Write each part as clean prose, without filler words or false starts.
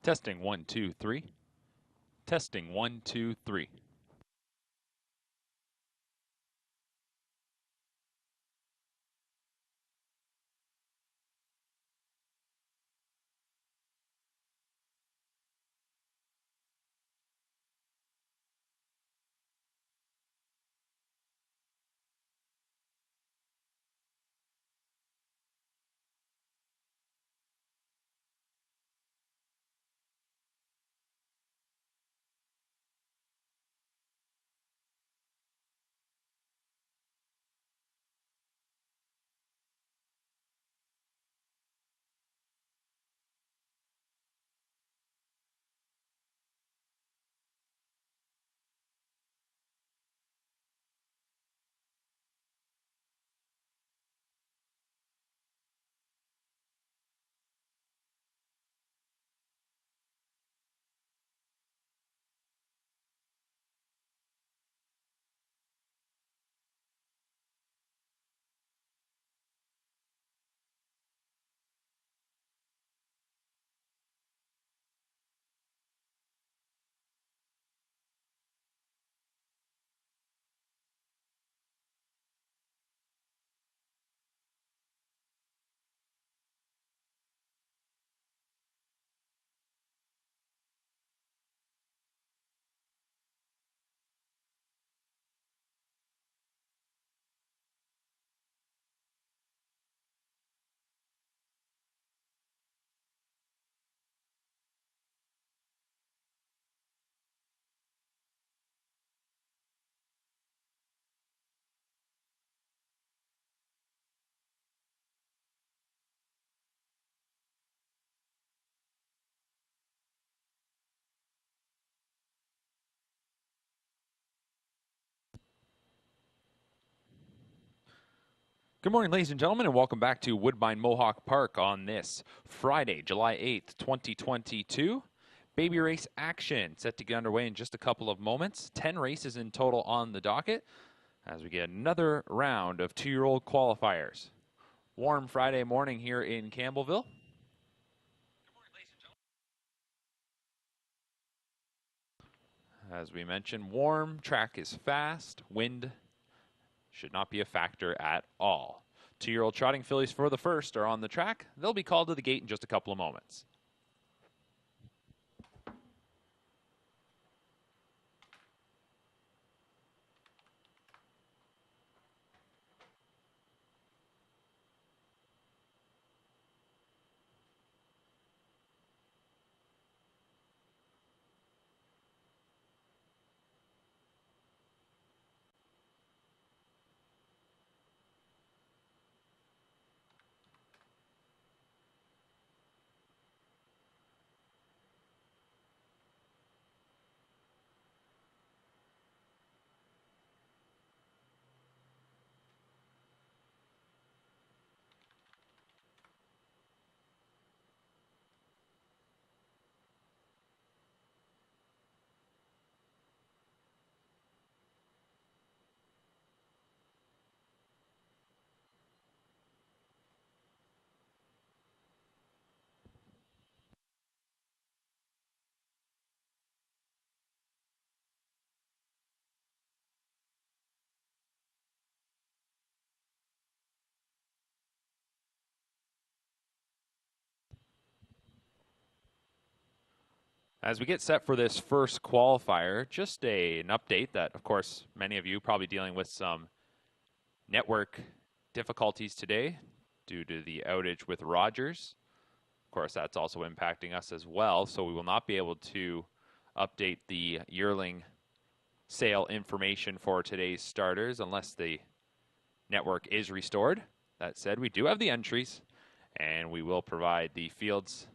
Testing 1, 2, 3. Testing 1, 2, 3. Good morning, ladies and gentlemen, and welcome back to Woodbine Mohawk Park on this Friday, July 8th, 2022. Baby race action set to get underway in just a couple of moments. 10 races in total on the docket as we get another round of two-year-old qualifiers. Warm Friday morning here in Campbellville. As we mentioned, warm, track is fast, wind should not be a factor at all. Two-year-old trotting fillies for the first are on the track. They'll be called to the gate in just a couple of moments. As we get set for this first qualifier, just an update that, of course, many of you probably dealing with some network difficulties today due to the outage with Rogers. Of course, that's also impacting us as well, so we will not be able to update the yearling sale information for today's starters unless the network is restored. That said, we do have the entries, and we will provide the fields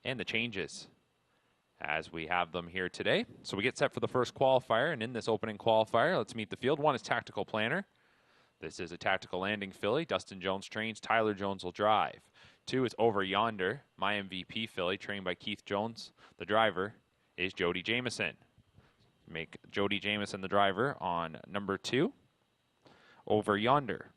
and the changes as we have them here today. So we get set for the first qualifier, and in this opening qualifier, let's meet the field. One is Tactical Planner. This is a tactical landing filly. Dustin Jones trains. Tyler Jones will drive. 2 is Over Yonder, my MVP filly, trained by Keith Jones. The driver is Jody Jameson. Make Jody Jameson the driver on number 2, Over Yonder.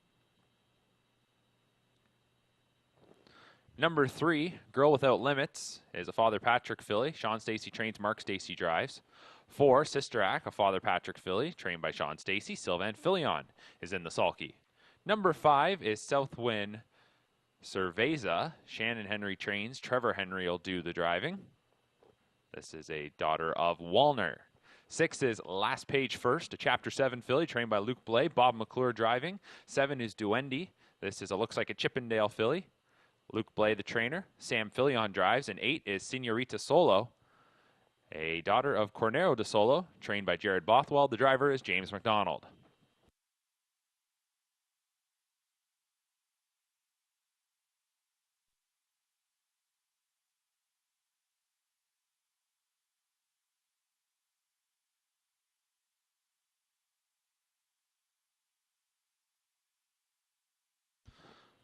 Number 3, Girl Without Limits, is a Father Patrick filly. Sean Stacy trains, Mark Stacy drives. 4, Sister Act, a Father Patrick filly, trained by Sean Stacy. Sylvan Filion is in the sulky. Number 5 is Southwind Cerveza. Shannon Henry trains. Trevor Henry will do the driving. This is a daughter of Walner. 6 is Last Page First, a Chapter 7 filly trained by Luke Blay. Bob McClure driving. 7 is Duendy. This is looks like a Chippendale filly. Luke Blay, the trainer. Sam Filion drives. And 8 is Senorita Solo, a daughter of Cornero de Solo, trained by Jared Bothwell. The driver is James McDonald.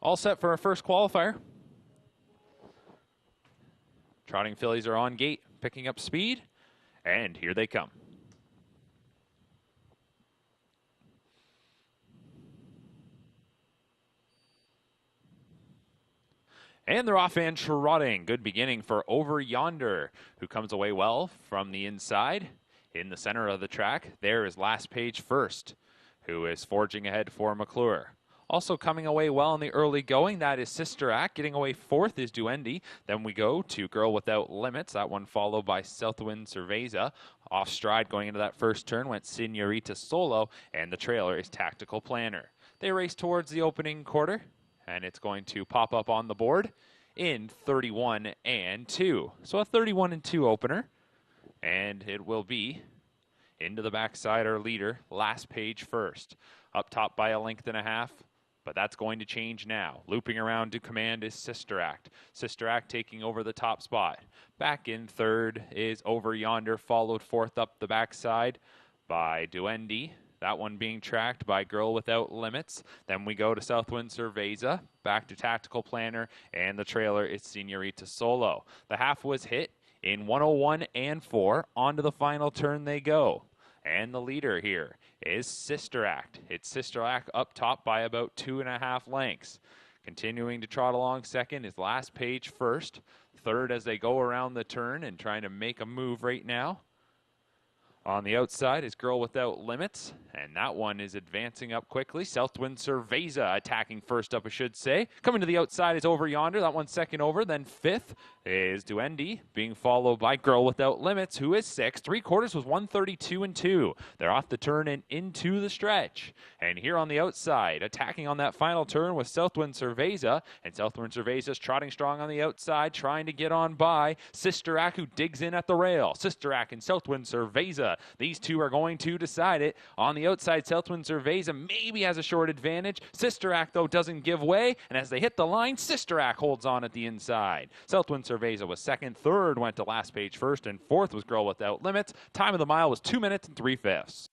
All set for our first qualifier. Trotting fillies are on gate, picking up speed, and here they come. And they're off and trotting. Good beginning for Over Yonder, who comes away well from the inside. In the center of the track, there is Last Page First, who is forging ahead for McClure. Also coming away well in the early going, that is Sister Act. Getting away fourth is Duendy. Then we go to Girl Without Limits. That one followed by Southwind Cerveza. Off stride going into that first turn went Senorita Solo, and the trailer is Tactical Planner. They race towards the opening quarter, and it's going to pop up on the board in 31 and 2. So a 31 and 2 opener, and it will be into the backside our leader, Last Page First. Up top by a length and a half, but that's going to change now. Looping around to command is Sister Act. Sister Act taking over the top spot. Back in third is Over Yonder, followed fourth up the backside by Duendy. That one being tracked by Girl Without Limits. Then we go to Southwind Cerveza, back to Tactical Planner, and the trailer is Senorita Solo. The half was hit in 101 and 4. On to the final turn they go. And the leader here is Sister Act. It's Sister Act up top by about 2.5 lengths. Continuing to trot along second is Last Page First. Third as they go around the turn and trying to make a move right now. On the outside is Girl Without Limits, and that one is advancing up quickly. Southwind Cerveza attacking first up, I should say. Coming to the outside is Over Yonder. That one's second over. Then fifth is Duendy, being followed by Girl Without Limits, who is sixth. 3/4 was 132 and 2. They're off the turn and into the stretch. And here on the outside, attacking on that final turn was Southwind Cerveza, and Southwind Cerveza's trotting strong on the outside, trying to get on by Sister Act, who digs in at the rail. Sister Act and Southwind Cerveza, these two are going to decide it. On the outside, Southwind Cerveza maybe has a short advantage. Sister Act, though, doesn't give way, and as they hit the line, Sister Act holds on at the inside. Southwind Cerveza was second, third went to Last Page First, and fourth was Girl Without Limits. Time of the mile was 2 minutes and 3/5.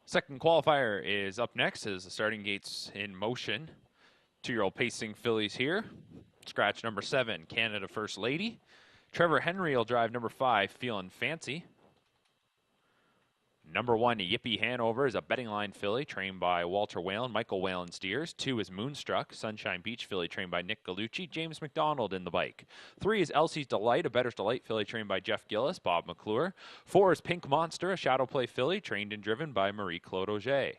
Second qualifier is up next as the starting gate's in motion. 2-year-old pacing fillies here. Scratch number 7, Canada First Lady. Trevor Henry will drive number 5, Feelin' Fancy. Number 1, Yippee Hanover, is a betting line filly trained by Walter Whalen. Michael Whalen steers. 2 is Moonstruck, Sunshine Beach filly trained by Nick Gallucci. James McDonald in the bike. 3 is Elsie's Delight, a Better's Delight filly trained by Jeff Gillis, Bob McClure. 4 is Pink Monster, a shadow play filly trained and driven by Marie-Claude Auger.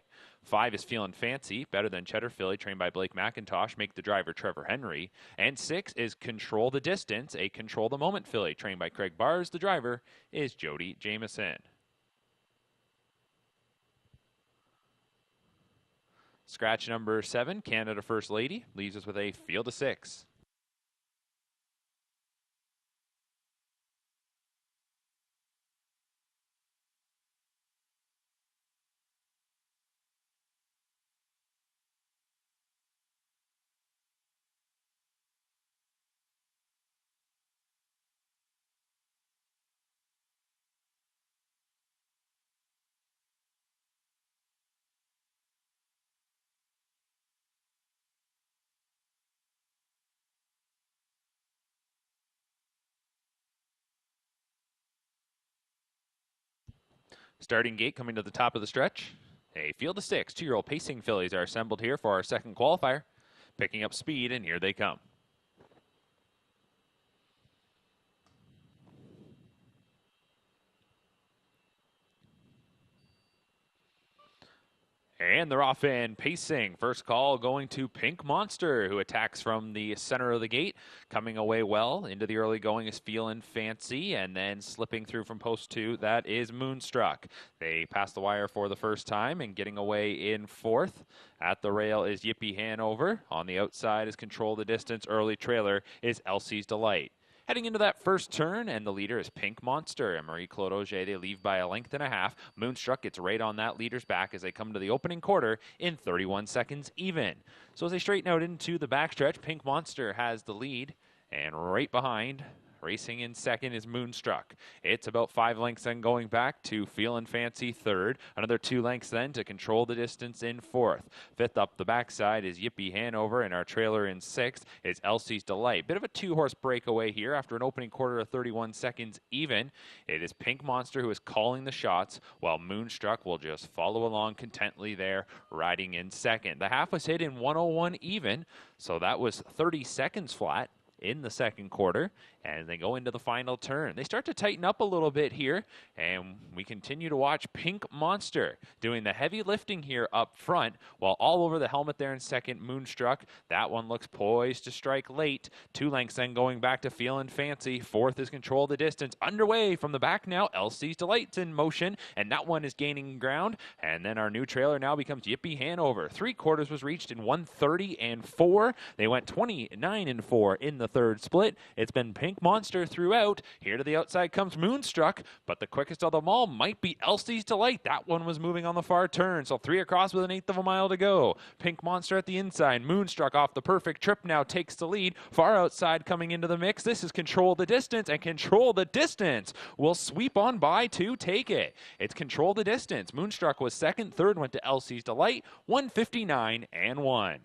5 is Feelin' Fancy, Better Than Cheddar filly trained by Blake McIntosh, make the driver Trevor Henry. And 6 is Control the Distance, a Control the Moment filly trained by Craig Bars. The driver is Jody Jameson. Scratch number 7, Canada First Lady, leaves us with a field of 6. Starting gate coming to the top of the stretch. A field of 6 2-year-old pacing fillies are assembled here for our second qualifier. Picking up speed, and here they come. And they're off in pacing. First call going to Pink Monster, who attacks from the center of the gate. Coming away well. Into the early going is Feelin' Fancy, and then slipping through from post 2, that is Moonstruck. They pass the wire for the first time, and getting away in 4th. At the rail is Yippee Hanover. On the outside is Control the Distance. Early trailer is Elsie's Delight. Heading into that first turn, and the leader is Pink Monster and Marie-Claude Auger. They leave by 1.5 lengths. Moonstruck gets right on that leader's back as they come to the opening quarter in 31 seconds even. So as they straighten out into the backstretch, Pink Monster has the lead, and right behind, racing in second, is Moonstruck. It's about 5 lengths then going back to Feelin' Fancy third. Another 2 lengths then to Control the Distance in 4th. 5th up the backside is Yippee Hanover, and our trailer in 6th is Elsie's Delight. Bit of a 2-horse breakaway here after an opening quarter of 31 seconds even. It is Pink Monster who is calling the shots, while Moonstruck will just follow along contently there, riding in second. The half was hit in 1:01 even, so that was 30 seconds flat in the second quarter, and they go into the final turn. They start to tighten up a little bit here, and we continue to watch Pink Monster doing the heavy lifting here up front, while all over the helmet there in second, Moonstruck. That one looks poised to strike late. 2 lengths then going back to Feelin' Fancy. 4th is Control the Distance. Underway from the back now, Elsie's Delight's in motion, and that one is gaining ground. And then our new trailer now becomes Yippee Hanover. 3/4 was reached in 1:30 and 4. They went 29 and 4 in the third split. It's been Pink Monster throughout. Here to the outside comes Moonstruck, but the quickest of them all might be Elsie's Delight. That one was moving on the far turn, so 3 across with 1/8 of a mile to go. Pink Monster at the inside. Moonstruck off the perfect trip now takes the lead. Far outside coming into the mix. This is Control the Distance, and Control the Distance will sweep on by to take it. It's Control the Distance. Moonstruck was second. Third went to Elsie's Delight. 1:59 and 1.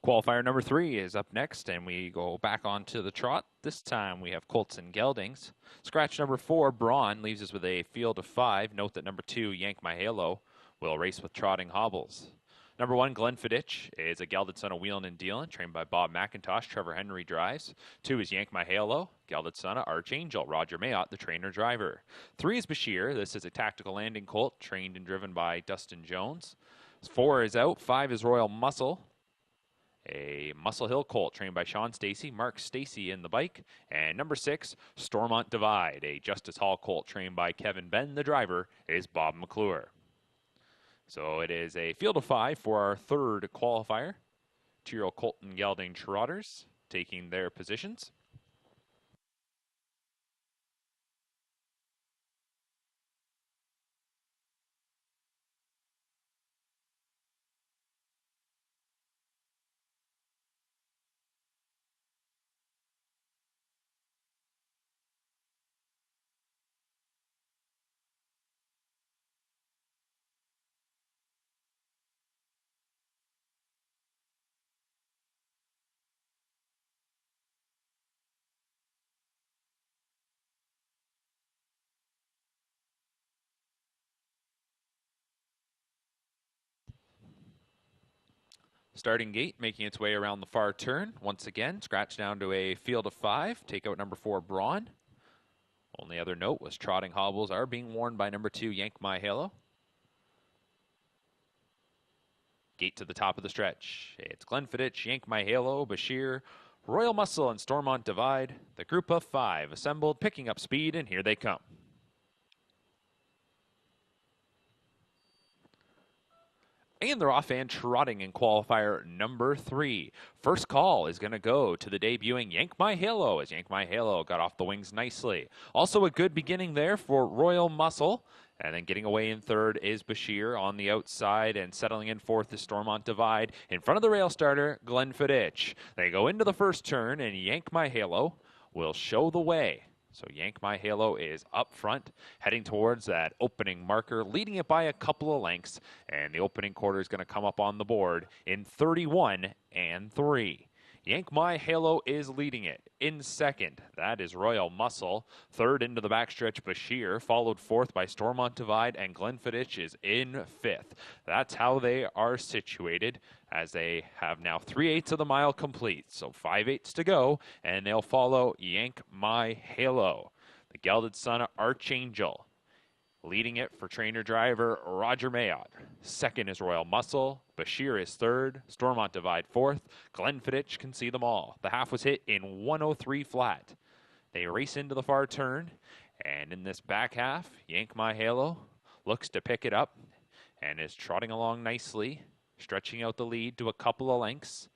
Qualifier number 3 is up next, and we go back onto the trot. This time we have Colts and Geldings. Scratch number 4, Braun, leaves us with a field of 5. Note that number 2, Yank My Halo, will race with Trotting Hobbles. Number 1, Glenfiddich, is a gelded son of Wheelin' and Dealin', trained by Bob McIntosh. Trevor Henry drives. 2 is Yank My Halo, gelded son of Archangel. Roger Mayotte, the trainer-driver. 3 is Bashir. This is a tactical landing colt, trained and driven by Dustin Jones. 4 is out. 5 is Royal Muscle, a Muscle Hill colt trained by Sean Stacy, Mark Stacy in the bike. And number 6, Stormont Divide, a Justice Hall colt trained by Kevin Ben. The driver is Bob McClure. So it is a field of 5 for our third qualifier. 2-year-old colt and gelding trotters taking their positions. Starting gate, making its way around the far turn. Once again, scratch down to a field of 5. Take out number 4, Braun. Only other note was Trotting Hobbles are being worn by number 2, Yank My Halo. Gate to the top of the stretch. It's Glenfiddich, Yank My Halo, Bashir, Royal Muscle, and Stormont Divide. The group of 5 assembled, picking up speed, and here they come. And they're off and trotting in qualifier number 3. First call is going to go to the debuting Yank My Halo, as Yank My Halo got off the wings nicely. Also a good beginning there for Royal Muscle. And then getting away in third is Bashir on the outside, and settling in fourth is Stormont Divide. In front of the rail starter, Glenfiddich. They go into the first turn, and Yank My Halo will show the way. So Yank My Halo is up front, heading towards that opening marker, leading it by a couple of lengths, and the opening quarter is going to come up on the board in 31 and 3. Yank My Halo is leading it. In second, that is Royal Muscle. Third into the backstretch, Bashir, followed fourth by Stormont Divide, and Glenfiddich is in fifth. That's how they are situated, as they have now 3/8 of the mile complete. So 5/8 to go, and they'll follow Yank My Halo, the gelded son of Archangel. Leading it for trainer-driver Roger Mayotte. Second is Royal Muscle. Bashir is third. Stormont Divide fourth. Glenfiddich can see them all. The half was hit in 103 flat. They race into the far turn, and in this back half, Yank My Halo looks to pick it up and is trotting along nicely, stretching out the lead to a couple of lengths.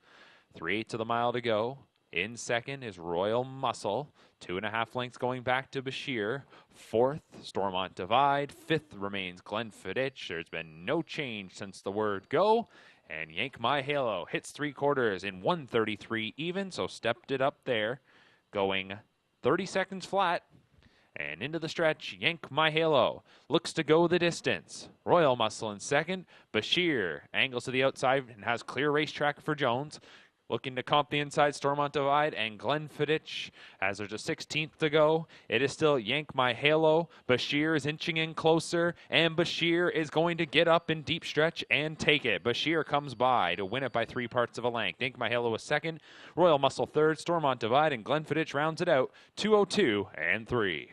3/8 of the mile to go. In second is Royal Muscle. 2.5 lengths going back to Bashir. Fourth, Stormont Divide. Fifth remains Glenfiddich. There's been no change since the word go. And Yank My Halo hits 3/4 in 133 even, so stepped it up there. Going 30 seconds flat. And into the stretch, Yank My Halo looks to go the distance. Royal Muscle in second. Bashir angles to the outside and has clear racetrack for Jones. Looking to comp the inside, Stormont Divide and Glenfiddich, as there's a 16th to go. It is still Yank My Halo. Bashir is inching in closer, and Bashir is going to get up in deep stretch and take it. Bashir comes by to win it by 3/4 of a length. Yank My Halo was second. Royal Muscle third. Stormont Divide and Glenfiddich rounds it out 2:02 and 3.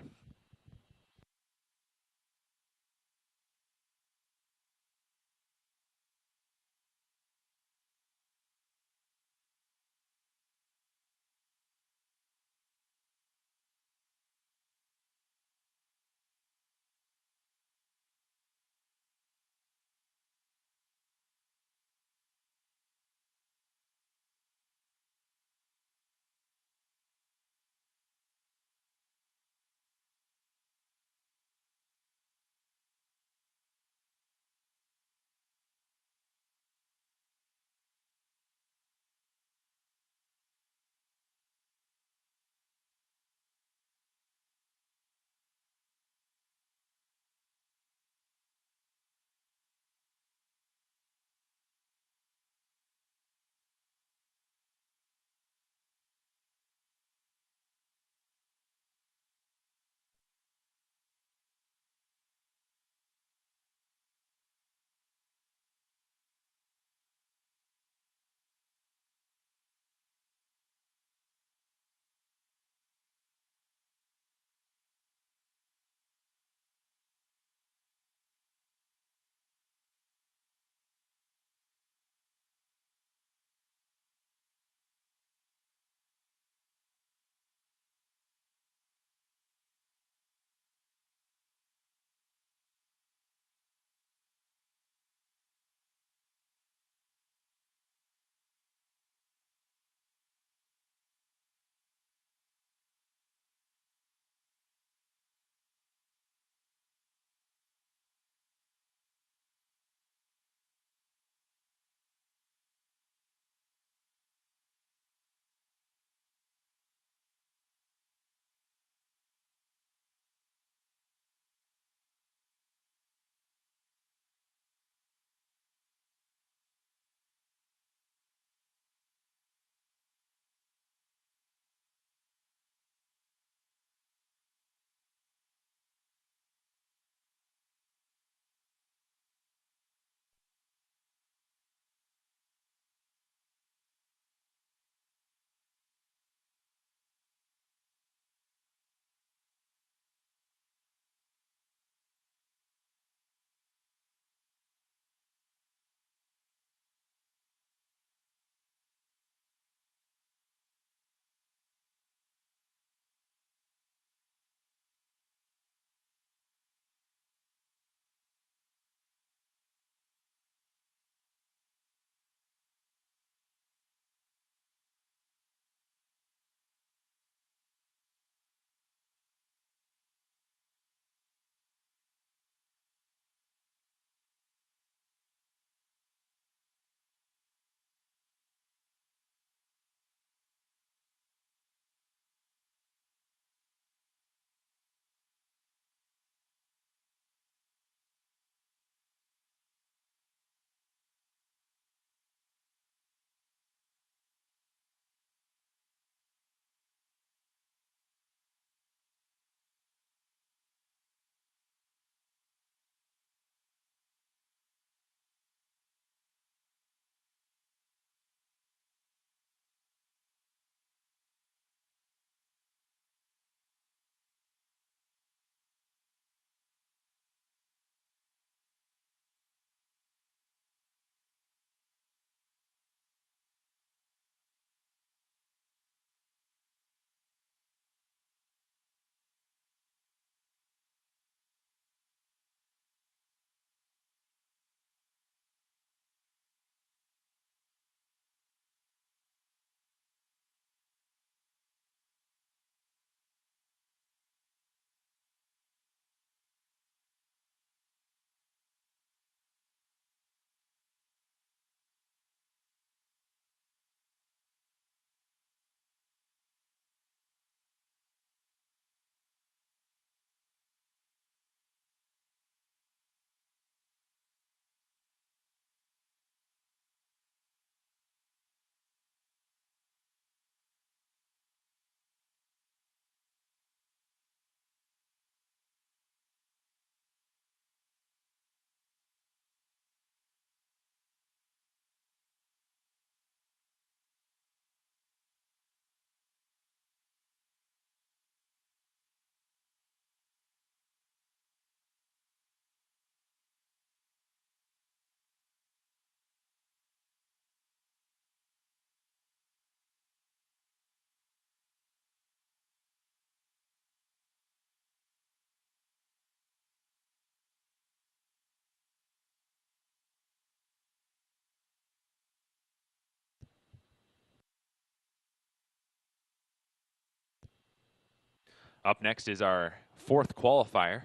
Up next is our fourth qualifier.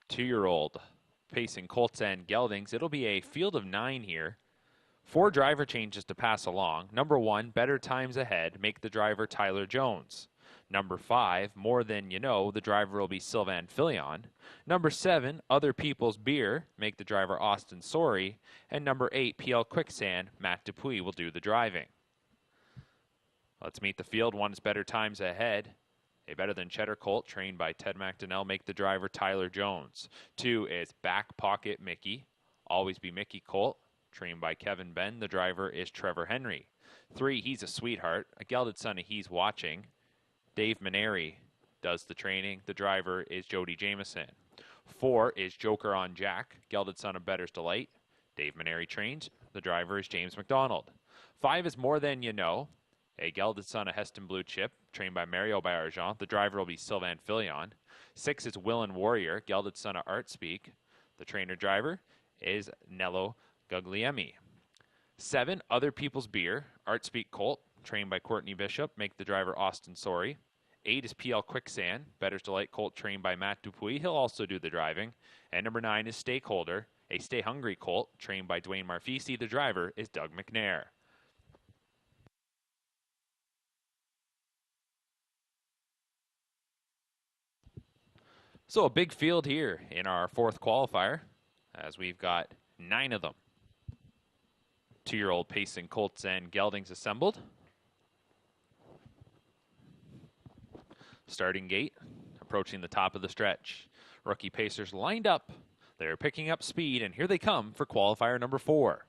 2-year-old pacing colts and geldings. It'll be a field of 9 here. 4 driver changes to pass along. Number 1, better times ahead, make the driver Tyler Jones. Number 5, more than you know, the driver will be Sylvan Filion. Number 7, other people's beer, make the driver Austin Sorey. And number 8, PL Quicksand, Matt Dupuis will do the driving. Let's meet the field. 1 is better times ahead. A better than Cheddar Colt, trained by Ted McDonnell, make the driver Tyler Jones. 2 is Back Pocket Mickey, always be Mickey Colt, trained by Kevin Ben. The driver is Trevor Henry. 3, He's a Sweetheart, a gelded son of He's Watching. Dave Maneri does the training. The driver is Jody Jameson. 4 is Joker on Jack, gelded son of Better's Delight. Dave Maneri trains. The driver is James McDonald. 5 is More Than You Know, a gelded son of Heston Blue Chip, trained by Mario Bayargent. The driver will be Sylvan Filion. 6 is Will and Warrior, gelded son of Art Speak. The trainer-driver is Nello Guglielmi. 7, Other People's Beer, Art Speak Colt, trained by Courtney Bishop, make the driver Austin Sorey. 8 is PL Quicksand, Better's Delight Colt, trained by Matt Dupuis. He'll also do the driving. And number 9 is Stakeholder, a Stay Hungry Colt, trained by Dwayne Marfisi. The driver is Doug McNair. So a big field here in our fourth qualifier, as we've got 9 of them. 2-year-old pacing colts and geldings assembled. Starting gate, approaching the top of the stretch. Rookie pacers lined up. They're picking up speed, and here they come for qualifier number 4.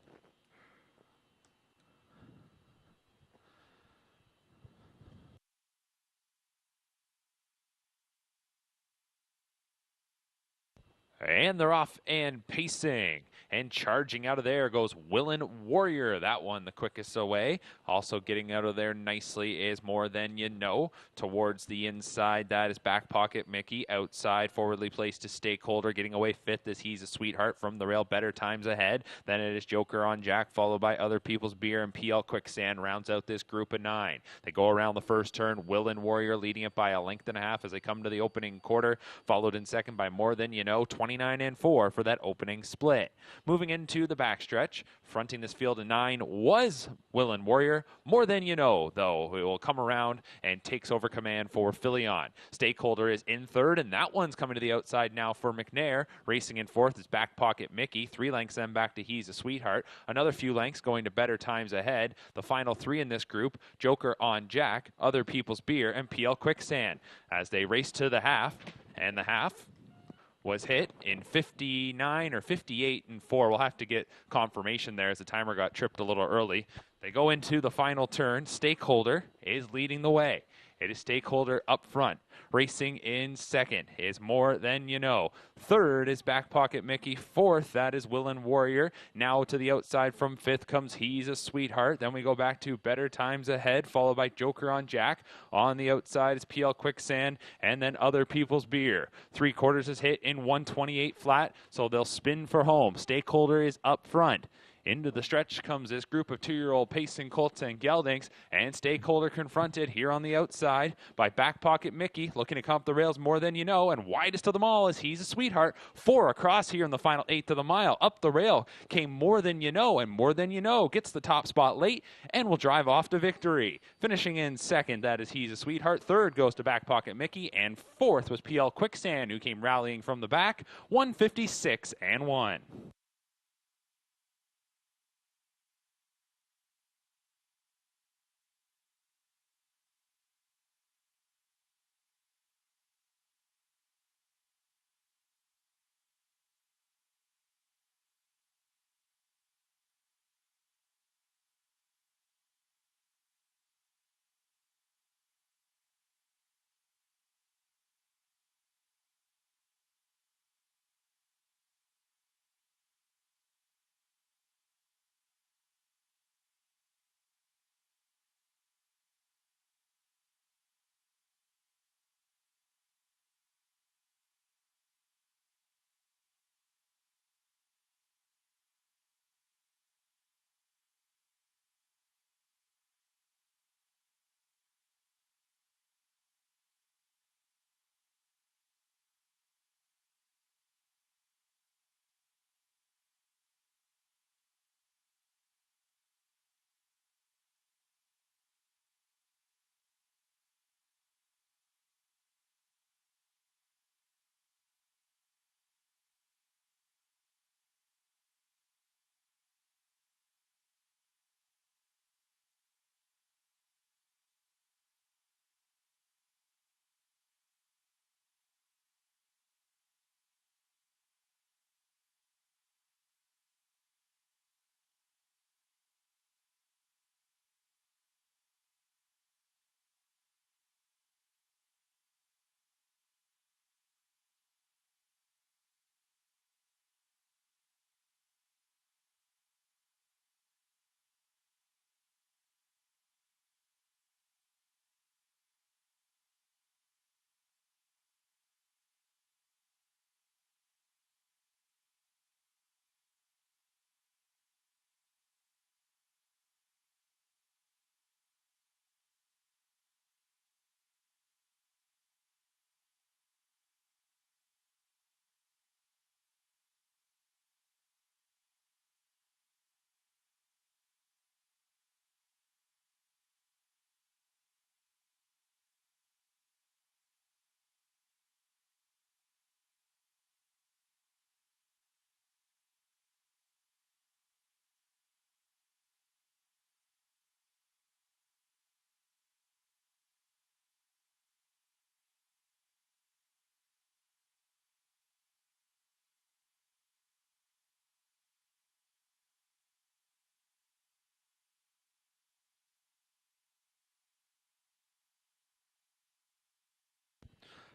And they're off and pacing. And charging out of there goes Willen Warrior. That one the quickest away. Also getting out of there nicely is More Than You Know. Towards the inside, that is Back Pocket Mickey. Outside, forwardly placed to Stakeholder. Getting away 5th as He's a Sweetheart from the rail. Better times ahead. Then it is Joker on Jack, followed by Other People's Beer, and PL Quicksand rounds out this group of 9. They go around the first turn. Willen Warrior leading it by a length and a half as they come to the opening quarter. Followed in second by More Than You Know. 29 and 4 for that opening split. Moving into the backstretch, fronting this field of 9 was Willen Warrior. More Than You Know, though, it will come around and takes over command for Filion. Stakeholder is in third, and that one's coming to the outside now for McNair. Racing in fourth is Back Pocket Mickey. 3 lengths then back to He's a Sweetheart. Another few lengths going to Better Times Ahead. The final 3 in this group, Joker on Jack, Other People's Beer, and PL Quicksand. As they race to the half, and the half was hit in 59 or 58 and 4. We'll have to get confirmation there as the timer got tripped a little early. They go into the final turn. Stakeholder is leading the way. It is Stakeholder up front. Racing in second is More Than You Know. Third is Back Pocket Mickey. Fourth, that is Willen Warrior. Now to the outside from 5th comes He's a Sweetheart. Then we go back to Better Times Ahead, followed by Joker on Jack. On the outside is PL Quicksand, and then Other People's Beer. 3/4 is hit in 128 flat, so they'll spin for home. Stakeholder is up front. Into the stretch comes this group of 2-year-old pacing colts and geldings, and Stakeholder confronted here on the outside by Back Pocket Mickey, looking to comp the rails More Than You Know, and widest of them all is He's a Sweetheart. 4 across here in the final 1/8 of the mile. Up the rail came More Than You Know, and More Than You Know gets the top spot late and will drive off to victory. Finishing in second, that is He's a Sweetheart. Third goes to Back Pocket Mickey, and fourth was PL Quicksand, who came rallying from the back, 156 and 1.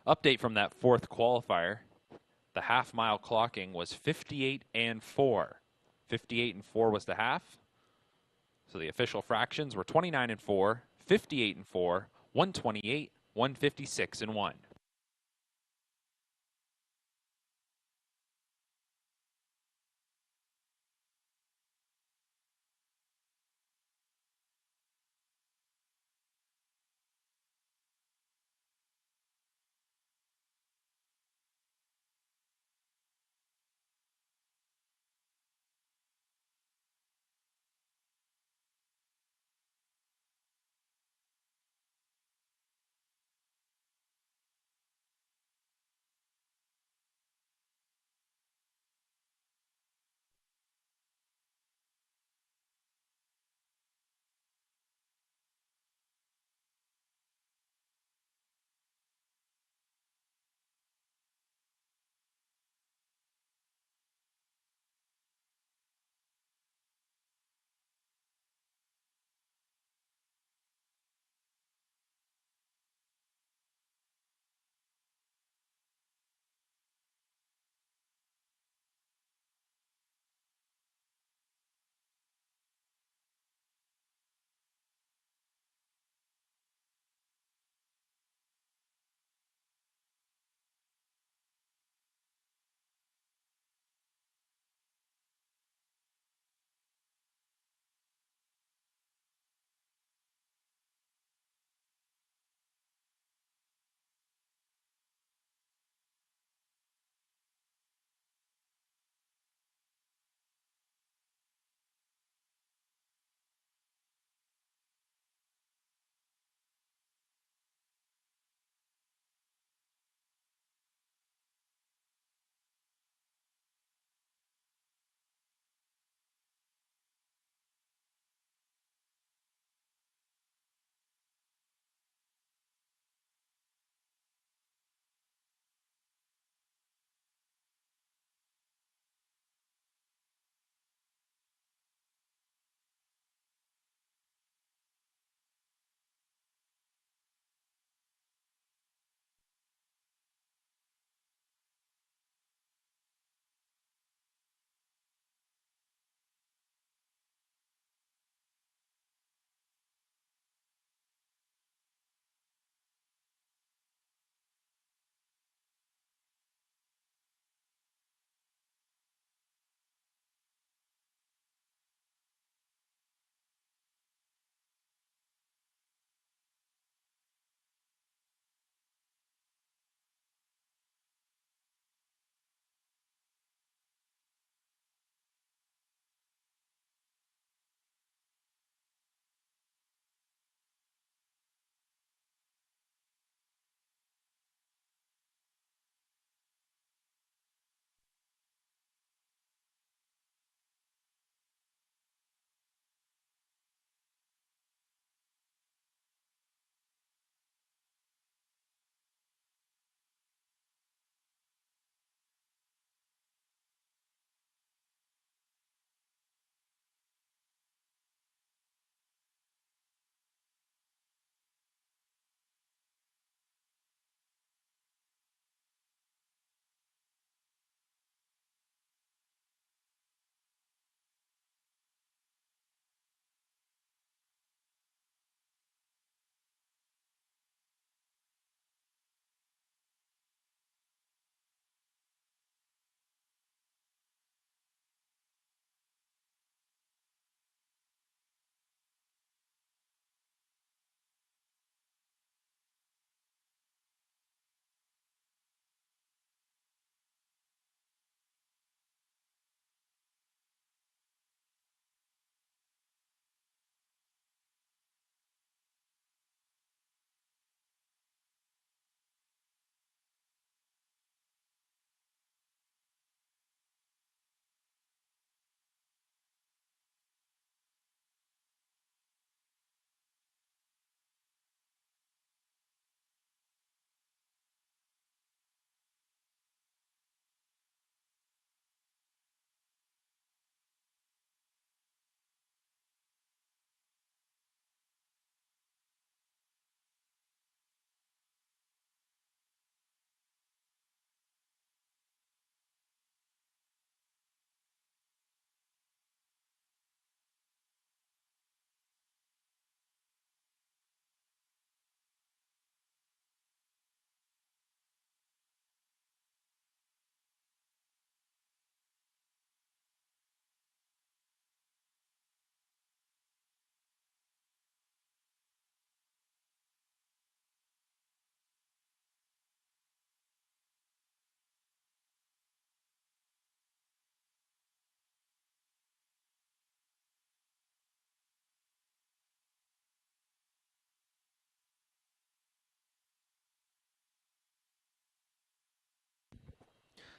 Update from that fourth qualifier. The half mile clocking was 58 and 4. 58 and 4 was the half. So the official fractions were 29 and 4, 58 and 4, 128, 156 and 1.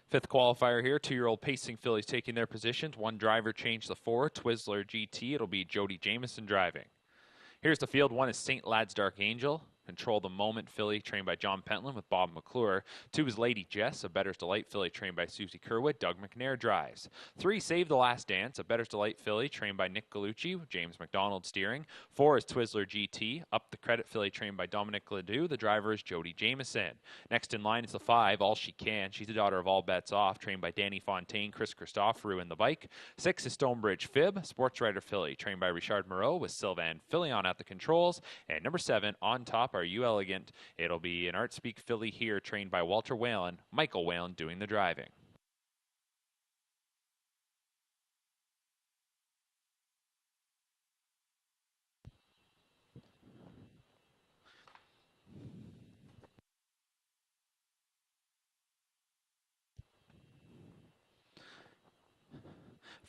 Fifth qualifier here, 2-year-old pacing fillies taking their positions. One driver changed the 4, Twizzler GT. It'll be Jody Jameson driving. Here's the field. 1 is St. Lad's Dark Angel. Control the Moment filly trained by John Pentland with Bob McClure. 2 is Lady Jess, a Better's Delight filly trained by Susie Kerwood. Doug McNair drives. 3, Save the Last Dance, a Better's Delight filly trained by Nick Gallucci with James McDonald steering. 4 is Twizzler GT, Up the Credit filly trained by Dominic Ledoux. The driver is Jody Jameson. Next in line is the 5, All She Can. She's the daughter of All Bets Off, trained by Danny Fontaine, Chris Christoforou in the bike. 6 is Stonebridge Fib, Sports Rider filly trained by Richard Moreau with Sylvan Filion at the controls. And number 7, On Top Are You Elegant. It'll be an Art Speak filly here trained by Walter Whalen, Michael Whalen doing the driving.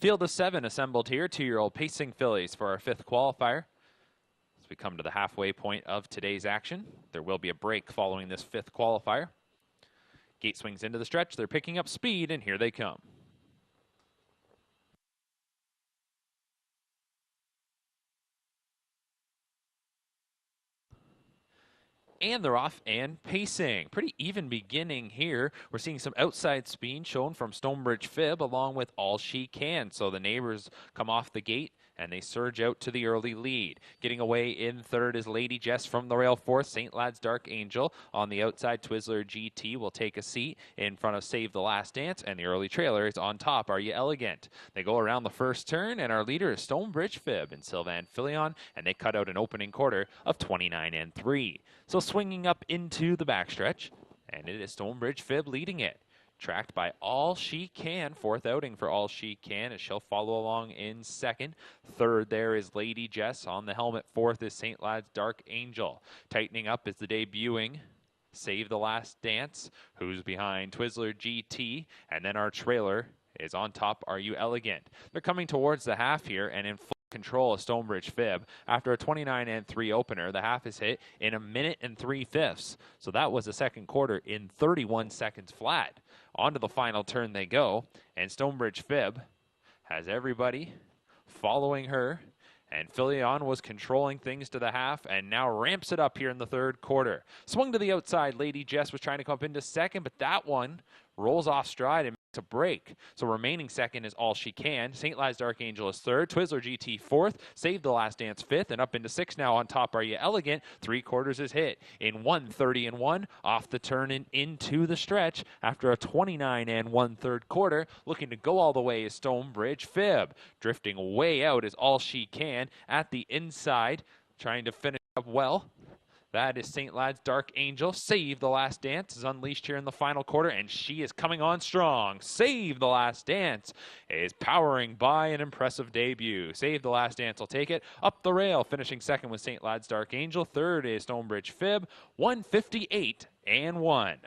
Field of 7 assembled here, 2-year-old pacing fillies for our 5th qualifier. As we come to the halfway point of today's action, there will be a break following this 5th qualifier. Gate swings into the stretch, they're picking up speed, and here they come. And they're off and pacing. Pretty even beginning here. We're seeing some outside speed shown from Stonebridge Fib along with All She Can. So the neighbors come off the gate and they surge out to the early lead. Getting away in third is Lady Jess from the rail fourth. St. Lad's Dark Angel on the outside. Twizzler GT will take a seat in front of Save the Last Dance, and the early trailer is On Top Are You Elegant. They go around the first turn, and our leader is Stonebridge Fib and Sylvan Filion, and they cut out an opening quarter of 29 3. So swinging up into the backstretch, and it is Stonebridge Fib leading it. Tracked by All She Can, 4th outing for All She Can, as she'll follow along in 2nd. 3rd there is Lady Jess on the helmet. 4th is St. Lad's Dark Angel. Tightening up is the debuting Save the Last Dance, who's behind Twizzler GT, and then our trailer is On Top Are You Elegant. They're coming towards the half here, and in full control of Stonebridge Fib. After a 29 3 opener, the half is hit in 1 minute and 3/5. So that was the second quarter in 31 seconds flat. On to the final turn they go, and Stonebridge Fib has everybody following her, and Filion was controlling things to the half and now ramps it up here in the third quarter. Swung to the outside. Lady Jess was trying to come up into second, but that one rolls off stride and to break. So remaining second is All She Can. St. Lad's Dark Angel is 3rd. Twizzler GT 4th. Save the Last Dance 5th. And up into 6th now. On Top Are You Elegant. 3 quarters is hit in 1:30 1. Off the turn and into the stretch after a 29 1/3 quarter. Looking to go all the way is Stonebridge Fib. Drifting way out is All She Can at the inside. Trying to finish up well. That is St. Lad's Dark Angel. Save the Last Dance is unleashed here in the final quarter, and she is coming on strong. Save the Last Dance is powering by an impressive debut. Save the Last Dance will take it up the rail, finishing second with St. Lad's Dark Angel. 3rd is Stonebridge Fib, 1:58 1.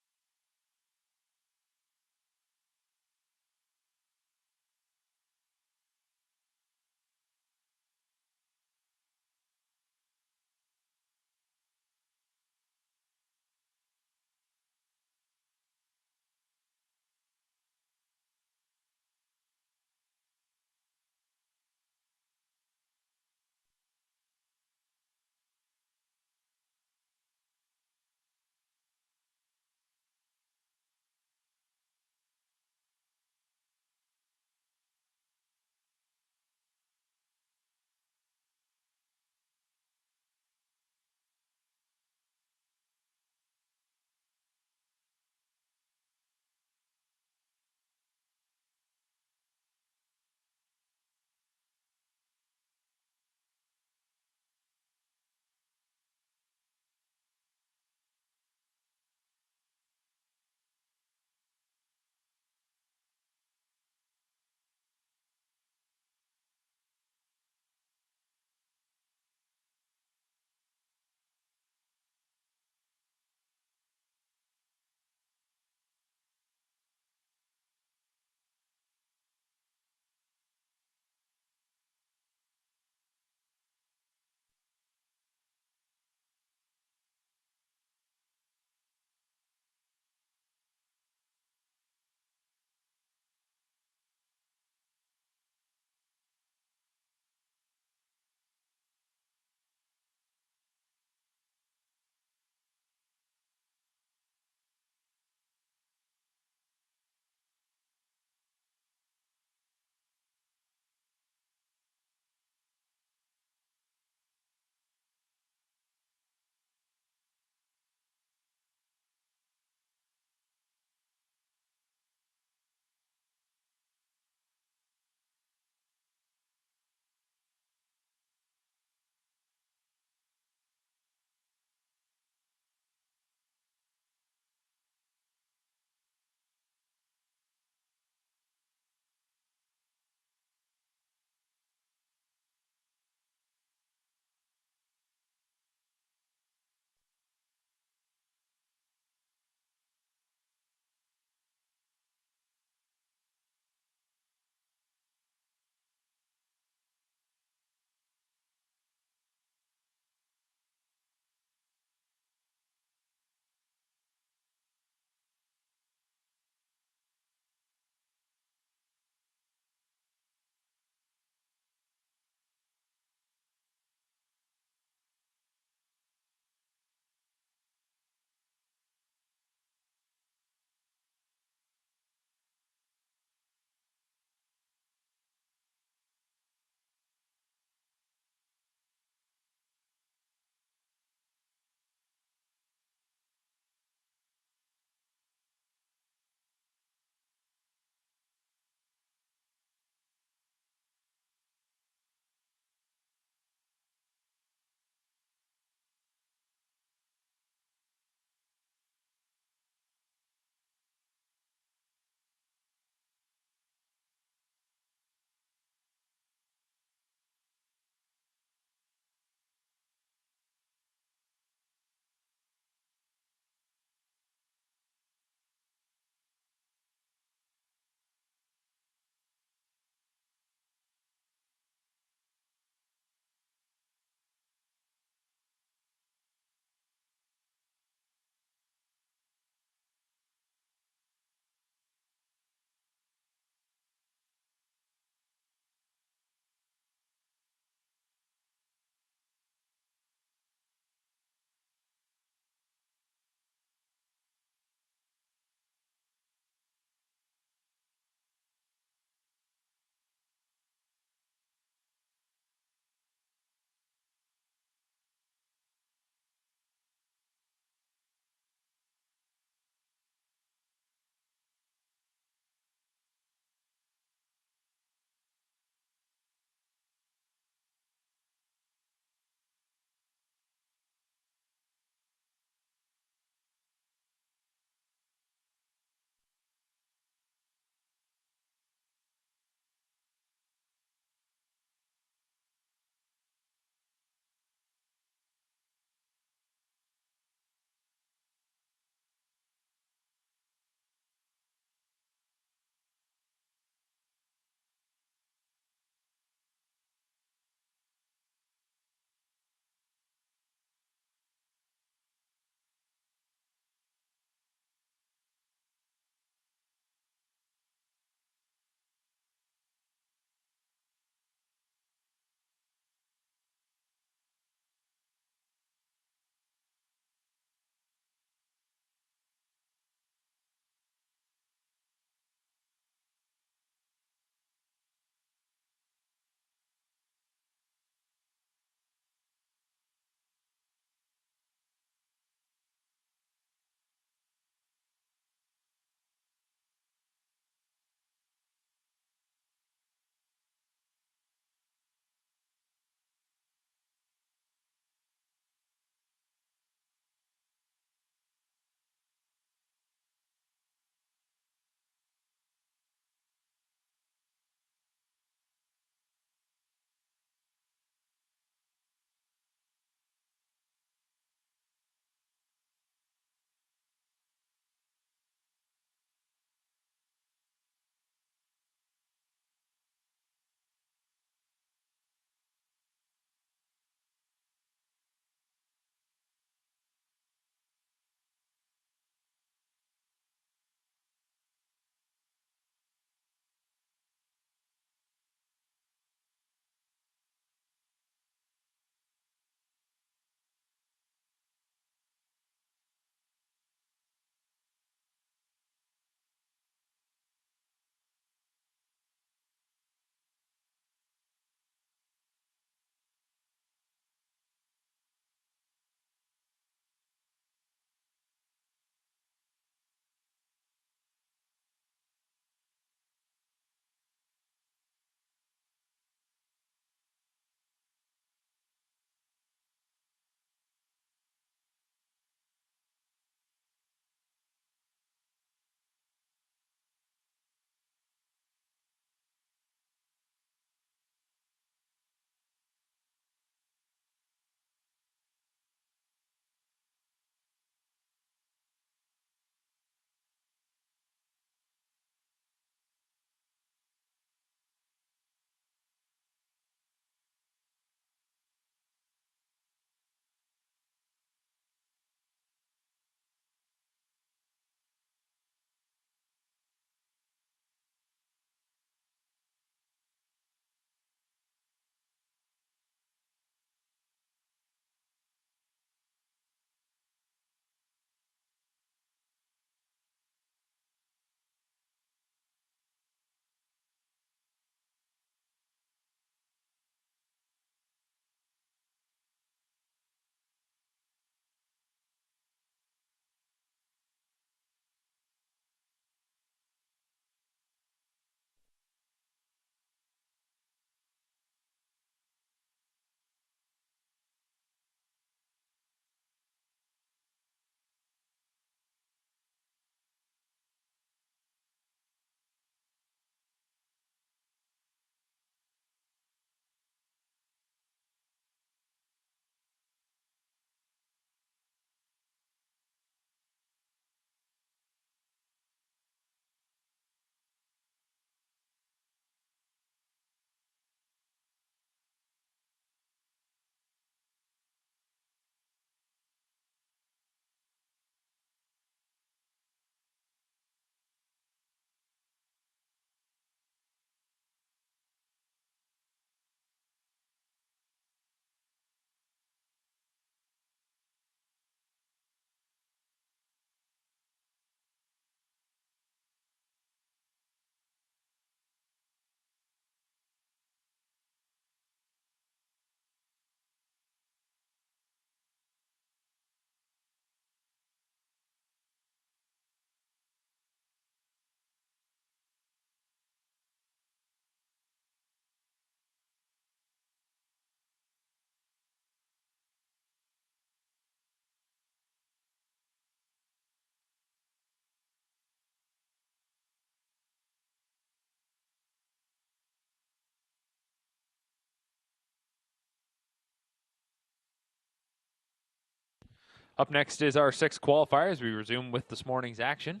Up next is our 6 qualifiers. We resume with this morning's action.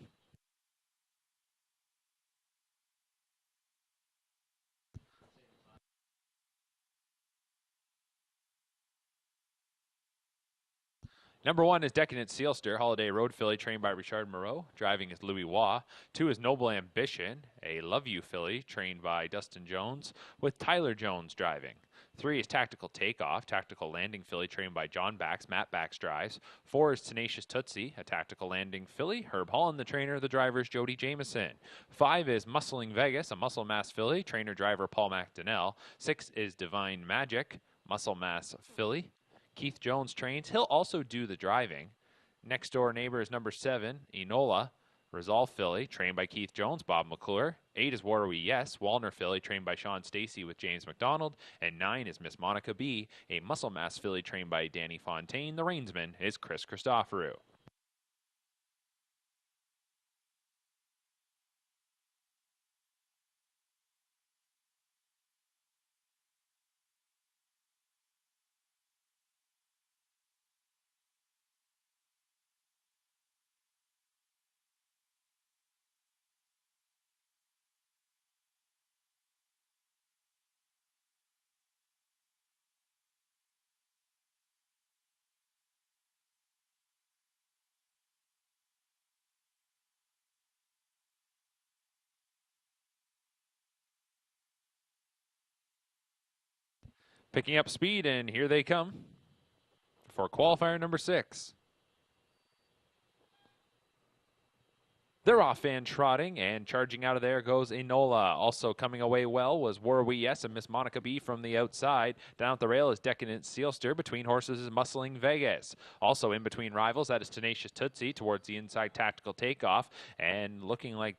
Number 1 is Decadent Sealster, Holiday Road filly trained by Richard Moreau. Driving is Louis Waugh. 2 is Noble Ambition, a Love You filly trained by Dustin Jones, with Tyler Jones driving. 3 is Tactical Takeoff, tactical landing filly trained by John Bax. Matt Bax drives. 4 is Tenacious Tootsie, a tactical landing filly. Herb Holland, the trainer. The driver is Jody Jameson. 5 is Muscling Vegas, a muscle mass filly. Trainer-driver Paul McDonnell. 6 is Divine Magic, muscle mass filly. Keith Jones trains. He'll also do the driving. Next door neighbor is number 7, Enola, Resolve filly, trained by Keith Jones, Bob McClure. 8 is War We Yes, Walner filly, trained by Sean Stacy with James McDonald. And 9 is Miss Monica B, a muscle mass filly trained by Danny Fontaine. The reinsman is Chris Christoforou. Picking up speed, and here they come for qualifier number 6. They're off and trotting, and charging out of there goes Enola. Also coming away well was War We Yes and Miss Monica B from the outside. Down at the rail is Decadent Sealster. Between horses is Muscling Vegas. Also in between rivals, that is Tenacious Tootsie towards the inside Tactical Takeoff. And looking like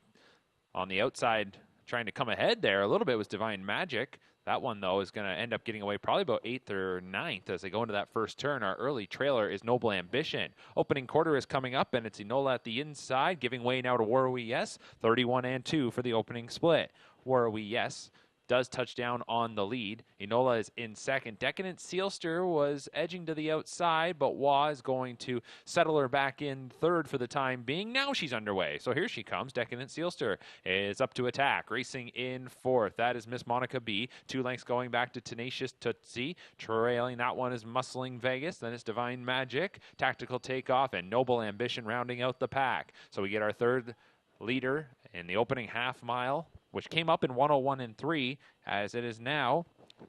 on the outside, trying to come ahead there a little bit was Divine Magic. That one, though, is going to end up getting away probably about 8th or 9th as they go into that first turn. Our early trailer is Noble Ambition. Opening quarter is coming up, and it's Enola at the inside, giving way now to War We Yes. 31-2 for the opening split. War We Yes does touch down on the lead. Enola is in second. Decadent Sealster was edging to the outside, but Waugh is going to settle her back in third for the time being. Now she's underway. So here she comes. Decadent Sealster is up to attack. Racing in fourth. That is Miss Monica B. 2 lengths going back to Tenacious Tootsie. Trailing that one is Muscling Vegas. Then it's Divine Magic, Tactical Takeoff, and Noble Ambition rounding out the pack. So we get our third leader in the opening half mile, which came up in 101-3, as it is now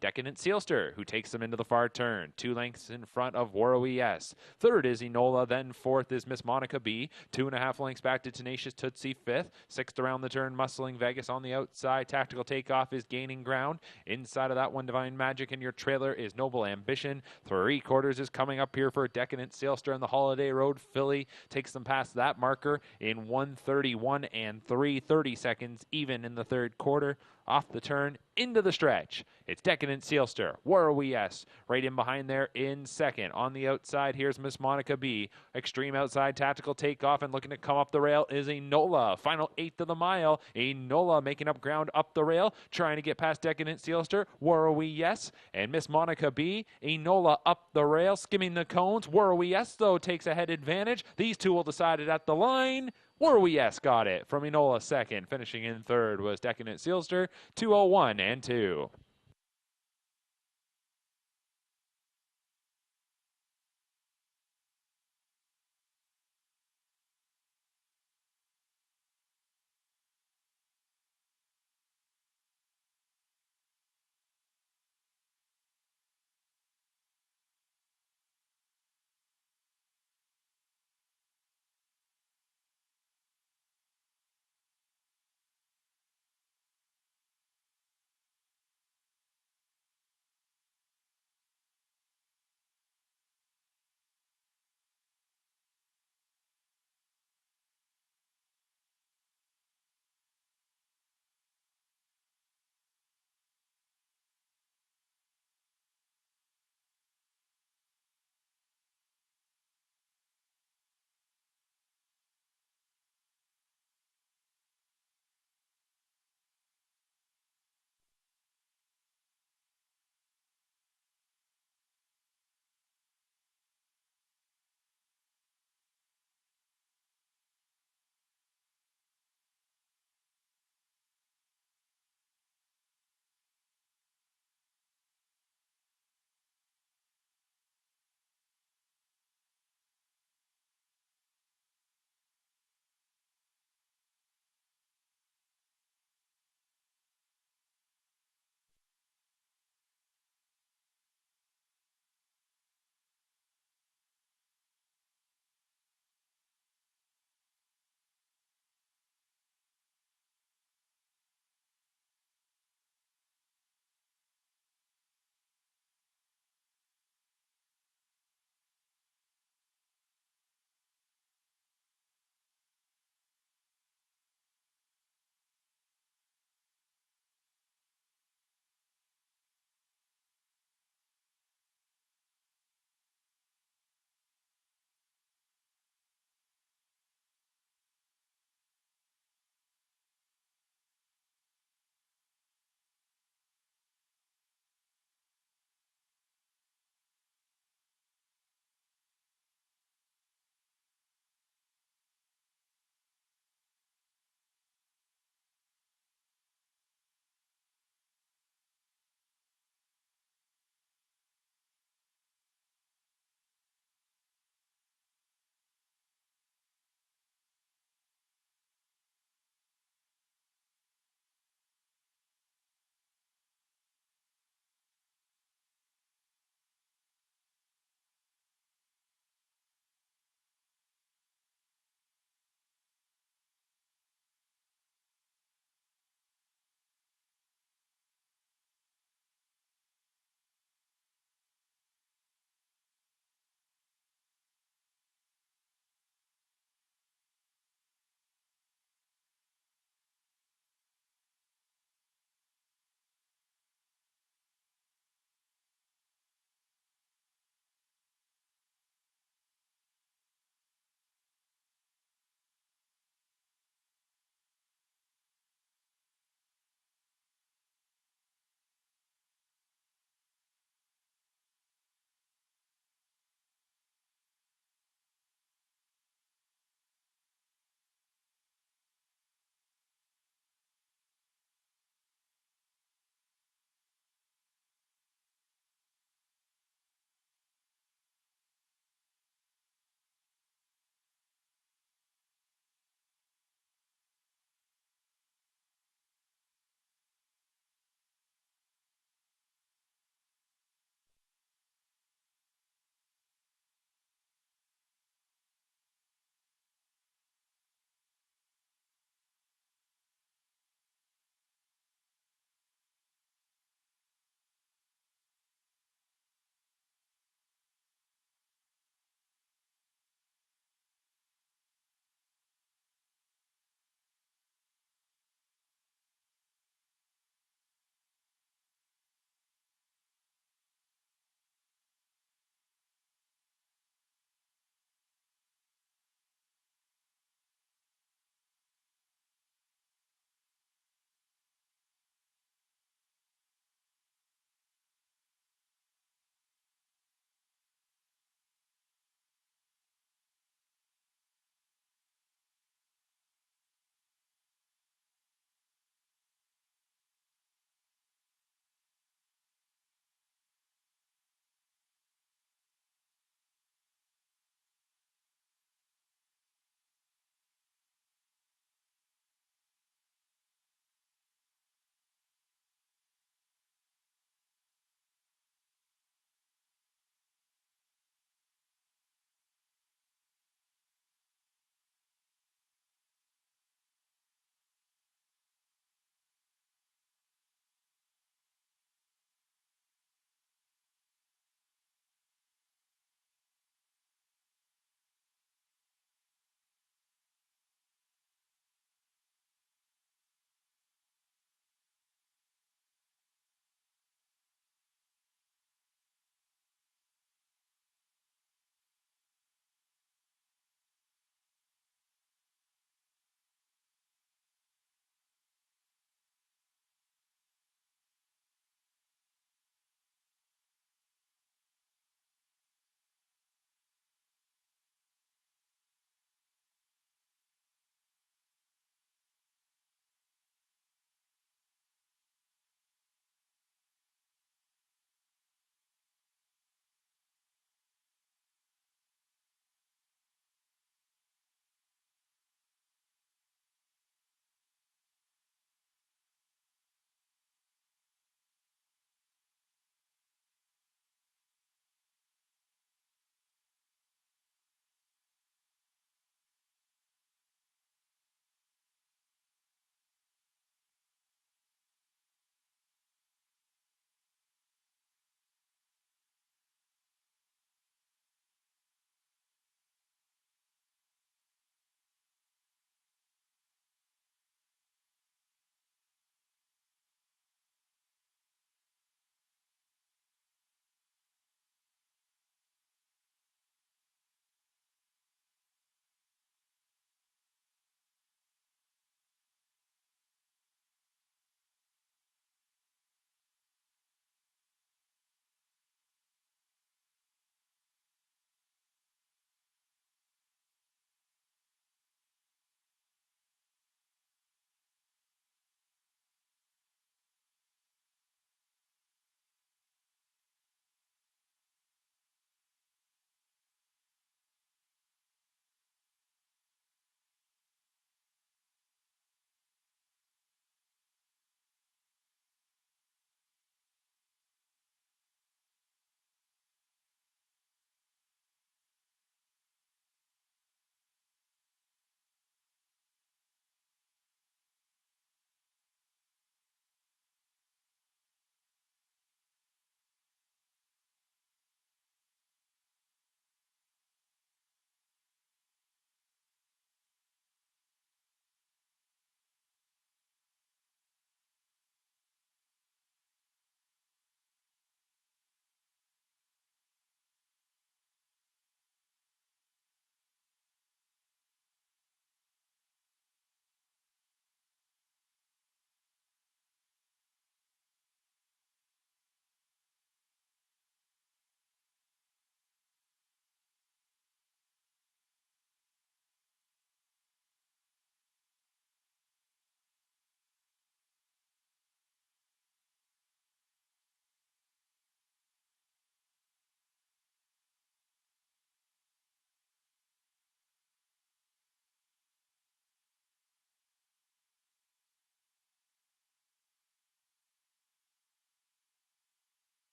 Decadent Sealster, who takes them into the far turn. 2 lengths in front of War We Yes. Third is Enola, then fourth is Miss Monica B. 2.5 lengths back to Tenacious Tootsie, fifth. Sixth around the turn, Muscling Vegas on the outside. Tactical Takeoff is gaining ground. Inside of that one, Divine Magic, and your trailer is Noble Ambition. 3/4 is coming up here for Decadent Sealster, and the Holiday Road filly takes them past that marker in 1:31 3/30 seconds, even in the third quarter. Off the turn, into the stretch. It's Decadent Sealster. War We Yes. Right in behind there in second. On the outside, here's Miss Monica B. Extreme outside, Tactical Takeoff, and looking to come up the rail is Enola. Final 1/8 of the mile. Enola making up ground up the rail, trying to get past Decadent Sealster. War We Yes. And Miss Monica B. Enola up the rail, skimming the cones. War We Yes, though, takes a head advantage. These two will decide it at the line. War We Yes got it from Enola second. Finishing in third was Decadent Sealster, 2:01-2.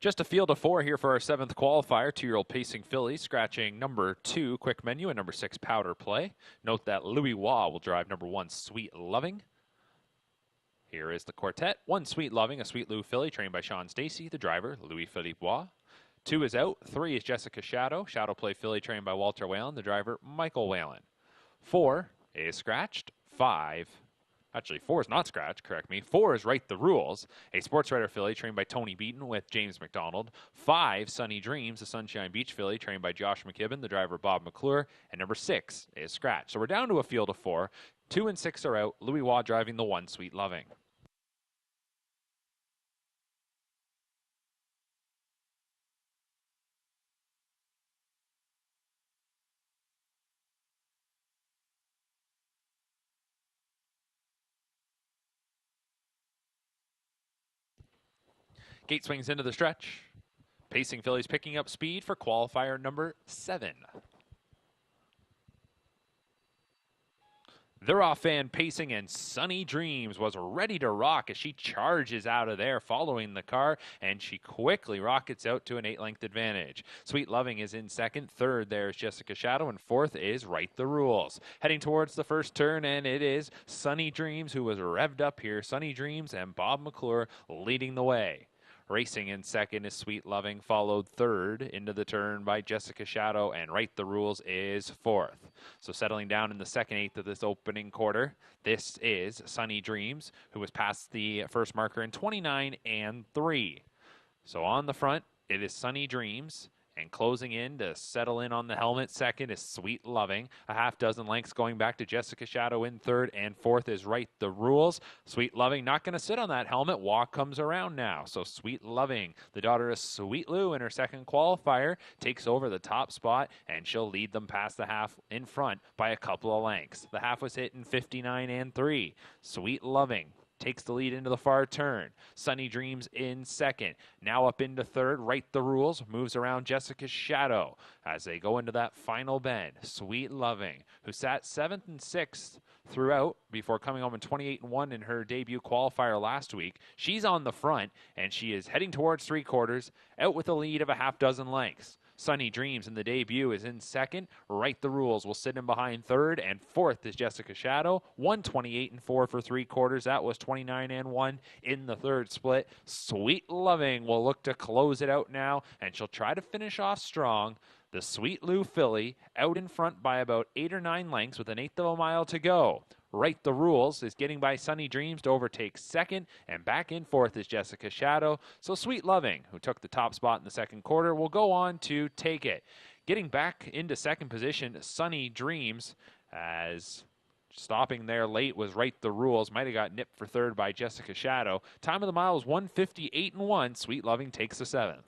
Just a field of 4 here for our 7th qualifier. 2-year-old Pacing Filly scratching number 2, Quick Menu, and number 6, Powder Play. Note that Louis Waugh will drive number 1, Sweet Loving. Here is the quartet. 1, Sweet Loving, a Sweet Lou filly trained by Sean Stacy, the driver, Louis-Philippe Waugh. 2 is out. 3 is Jessica Shadow, Shadow Play filly trained by Walter Whalen, the driver, Michael Whalen. 4 is scratched. 5. Actually, 4 is not scratched, correct me. 4 is Right the Rules, a sports writer filly trained by Tony Beaton with James McDonald. 5, Sunny Dreams, a Sunshine Beach filly trained by Josh McKibben, the driver Bob McClure. And number 6 is scratched. So we're down to a field of 4. 2 and 6 are out. Louis Waugh driving the 1, Sweet Loving. Gate swings into the stretch. Pacing fillies picking up speed for qualifier number 7. They're off fan Pacing, and Sunny Dreams was ready to rock as she charges out of there following the car, and she quickly rockets out to an 8-length advantage. Sweet Loving is in second. Third, there's Jessica Shadow, and fourth is Right the Rules. Heading towards the first turn, and it is Sunny Dreams who was revved up here. Sunny Dreams and Bob McClure leading the way. Racing in second is Sweet Loving, followed third into the turn by Jessica Shadow, and Right the Rules is fourth. So settling down in the second eighth of this opening quarter, this is Sunny Dreams, who was past the first marker in 29 and 3. So on the front, it is Sunny Dreams. And closing in to settle in on the helmet second is Sweet Loving. A half dozen lengths going back to Jessica Shadow in third, and fourth is Right the Rules. Sweet Loving not going to sit on that helmet. Walk comes around now. So Sweet Loving, the daughter of Sweet Lou in her second qualifier, takes over the top spot, and she'll lead them past the half in front by a couple of lengths. The half was hit in 59 and 3. Sweet Loving takes the lead into the far turn. Sunny Dreams in second. Now up into third. Right the Rules moves around Jessica's Shadow as they go into that final bend. Sweet Loving, who sat 7th and 6th throughout before coming home in 28 and 1 in her debut qualifier last week. She's on the front, and she is heading towards 3/4, out with a lead of a half dozen lengths. Sunny Dreams in the debut is in second. Right the Rules will sit in behind third, and fourth is Jessica Shadow. 128 and 4 for 3/4. That was 29 and 1 in the third split. Sweet Loving will look to close it out now, and she'll try to finish off strong. The Sweet Lou filly out in front by about 8 or 9 lengths with an eighth of a mile to go. Right the Rules is getting by Sunny Dreams to overtake second, and back in fourth is Jessica Shadow. So Sweet Loving, who took the top spot in the second quarter, will go on to take it. Getting back into second position, Sunny Dreams, as stopping there late was Right the Rules. Might have got nipped for third by Jessica Shadow. Time of the mile was 1:58 and 1. Sweet Loving takes the 7th.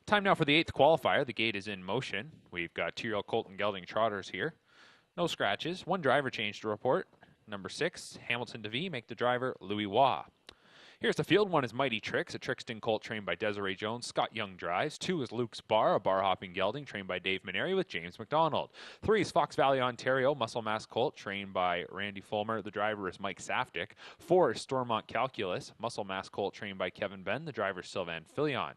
Time now for the 8th qualifier. The gate is in motion. We've got 2-year-old Colton Gelding trotters here. No scratches. One driver change to report. Number 6, Hamilton DeVee, make the driver Louis Waugh. Here's the field. 1 is Mighty Tricks, a Trixton colt trained by Desiree Jones. Scott Young drives. 2 is Luke's Bar, a bar-hopping gelding trained by Dave Maneri with James McDonald. 3 is Fox Valley, Ontario, muscle mass colt trained by Randy Fulmer. The driver is Mike Saftick. 4 is Stormont Calculus, muscle mass colt trained by Kevin Ben. The driver is Sylvain Filion.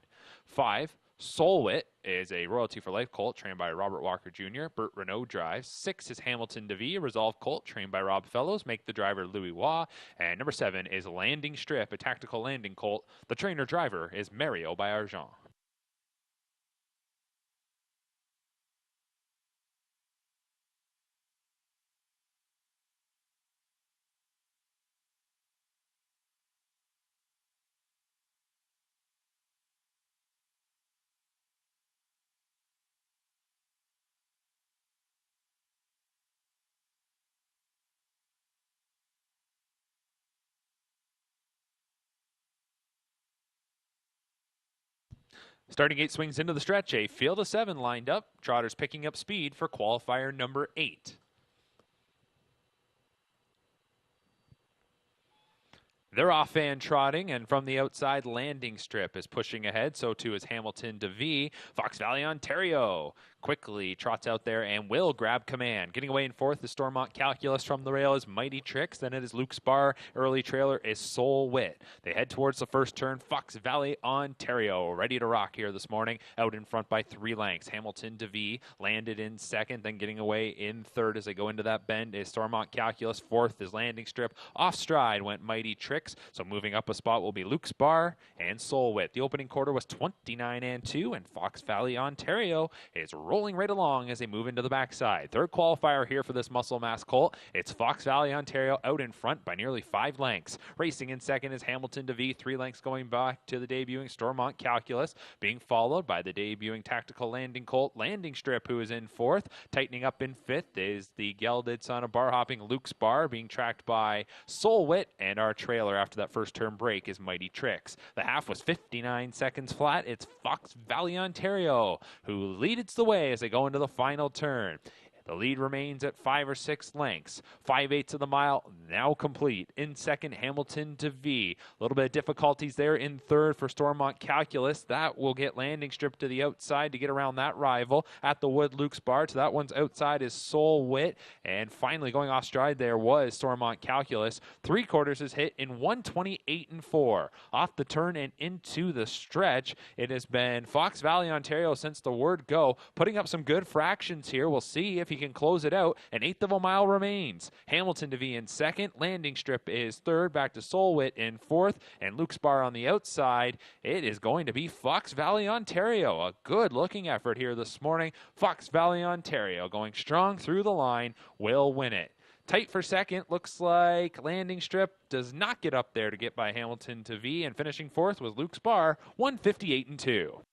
5, Solwit is a Royalty for Life colt trained by Robert Walker Jr. Burt Renault drives. 6 is Hamilton DeVee, a Resolve colt trained by Rob Fellows. Make the driver Louis Waugh. And number 7 is Landing Strip, a tactical landing colt. The trainer driver is Mario by Argent. Starting gate swings into the stretch. A field of 7 lined up. Trotters picking up speed for qualifier number 8. They're off and trotting, and from the outside, Landing Strip is pushing ahead. So too is Hamilton DeVee. Fox Valley, Ontario quickly trots out there and will grab command. Getting away in 4th is Stormont Calculus. From the rail is Mighty Tricks. Then it is Luke's Bar. Early trailer is Soul Wit. They head towards the first turn. Fox Valley, Ontario, ready to rock here this morning. Out in front by 3 lengths. Hamilton DeVee landed in 2nd. Then getting away in 3rd as they go into that bend is Stormont Calculus. 4th is Landing Strip. Off stride went Mighty Tricks. So moving up a spot will be Luke's Bar and Soul Wit. The opening quarter was 29-2, and Fox Valley, Ontario is rolling right along as they move into the backside. 3rd qualifier here for this muscle mass colt. It's Fox Valley, Ontario out in front by nearly 5 lengths. Racing in 2nd is Hamilton DeVee, 3 lengths going back to the debuting Stormont Calculus, being followed by the debuting tactical landing colt Landing Strip, who is in 4th. Tightening up in 5th is the gelded son of bar hopping Luke's Bar, being tracked by Soul Wit, and our trailer after that first turn break is Mighty Tricks. The half was 59 seconds flat. It's Fox Valley, Ontario, who leads the way as they go into the final turn. The lead remains at 5 or 6 lengths. 5/8 of the mile now complete. In 2nd, Hamilton DeVee. A little bit of difficulties there in 3rd for Stormont Calculus. That will get Landing Strip to the outside to get around that rival. At the wood, Luke's Bar. To that one's outside is Soul Wit. And finally going off stride there was Stormont Calculus. 3/4 is hit in 1:28.4. Off the turn and into the stretch, it has been Fox Valley, Ontario since the word go, putting up some good fractions here. We'll see if he can close it out. 1/8 of a mile remains. Hamilton DeVee in 2nd. Landing Strip is 3rd. Back to Soul Wit in 4th. And Luke's Bar on the outside. It is going to be Fox Valley, Ontario. A good looking effort here this morning. Fox Valley, Ontario going strong through the line. Will win it. Tight for 2nd. Looks like Landing Strip does not get up there to get by Hamilton DeVee. And finishing 4th was Luke's Bar, 1:58.2.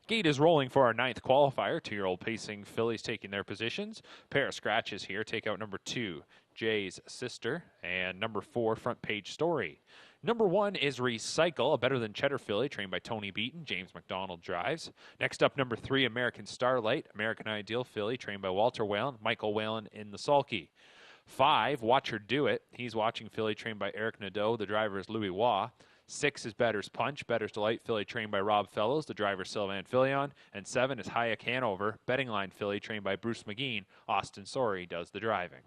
Gate is rolling for our 9th qualifier. 2-year-old pacing fillies taking their positions. Pair of scratches here. Take out number 2, Jay's Sister, and number 4, Front Page Story. Number 1 is Recycle, a better than Cheddar filly, trained by Tony Beaton. James McDonald drives. Next up, number 3, American Starlight, American Ideal filly, trained by Walter Whalen. Michael Whalen in the sulky. 5, Watch Her Do It. He's watching filly, trained by Eric Nadeau. The driver is Louis Waugh. 6 is Better's Punch, Better's Delight filly, trained by Rob Fellows. The driver Sylvain Filion. And 7 is Hayek Hanover, betting line filly, trained by Bruce McGeen. Austin Sorey does the driving.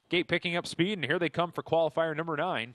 Gate picking up speed, and here they come for qualifier number 9.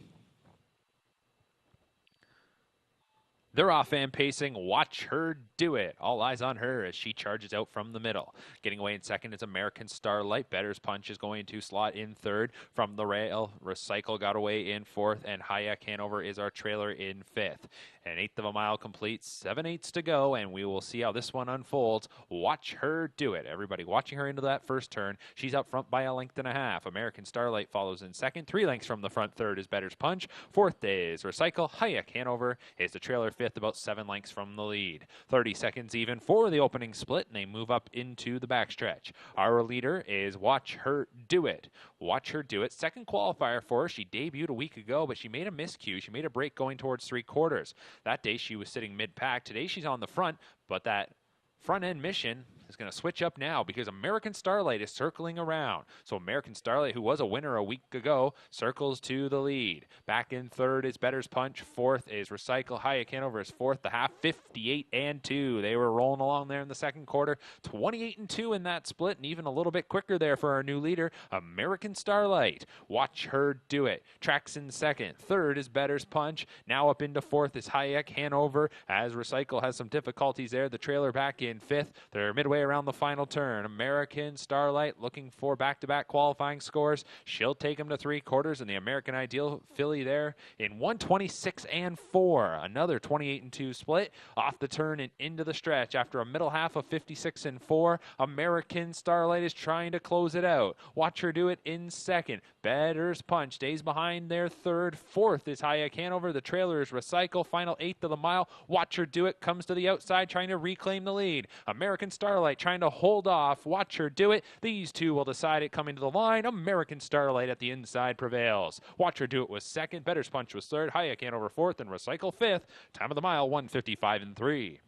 They're off and pacing. Watch Her Do It. All eyes on her as she charges out from the middle. Getting away in second is American Starlight. Better's Punch is going to slot in third. From the rail, Recycle got away in fourth, and Hayek Hanover is our trailer in fifth. An eighth of a mile complete, 7/8 to go, and we will see how this one unfolds. Watch Her Do It. Everybody watching her into that first turn. She's up front by 1.5 lengths. American Starlight follows in second. 3 lengths from the front. Third is Better's Punch. Fourth is Recycle. Hayek Hanover is the trailer fifth, about 7 lengths from the lead. 30 seconds even for the opening split, and they move up into the backstretch. Our leader is Watch Her Do It. Watch Her Do It. Second qualifier for her. She debuted a week ago, but she made a miscue. She made a break going towards 3/4. That day she was sitting mid-pack. Today she's on the front, but that front-end mission is going to switch up now because American Starlight is circling around. So American Starlight, who was a winner a week ago, circles to the lead. Back in third is Better's Punch. Fourth is Recycle. Hayek Hanover is fourth. The half, 58-2. They were rolling along there in the second quarter. 28-2 in that split, and even a little bit quicker there for our new leader, American Starlight. Watch Her Do It. Tracks in second. Third is Better's Punch. Now up into fourth is Hayek Hanover, as Recycle has some difficulties there. The trailer back in fifth. They're midway around the final turn. American Starlight looking for back-to-back qualifying scores. She'll take them to 3/4, and the American Ideal filly there in 126-4. Another 28-2 split off the turn and into the stretch. After a middle half of 56-4, American Starlight is trying to close it out. Watch Her Do It in second. Better's Punch stays behind their third. Fourth is Hayek Hanover. The trailer is Recycle. Final eighth of the mile. Watch Her Do It comes to the outside, trying to reclaim the lead. American Starlight trying to hold off. Watch Her Do It. These two will decide it coming to the line. American Starlight at the inside prevails. Watch Her Do It was second. Better's Punch was third. Hayek Hanover fourth, and Recycle fifth. Time of the mile, 1:55-3.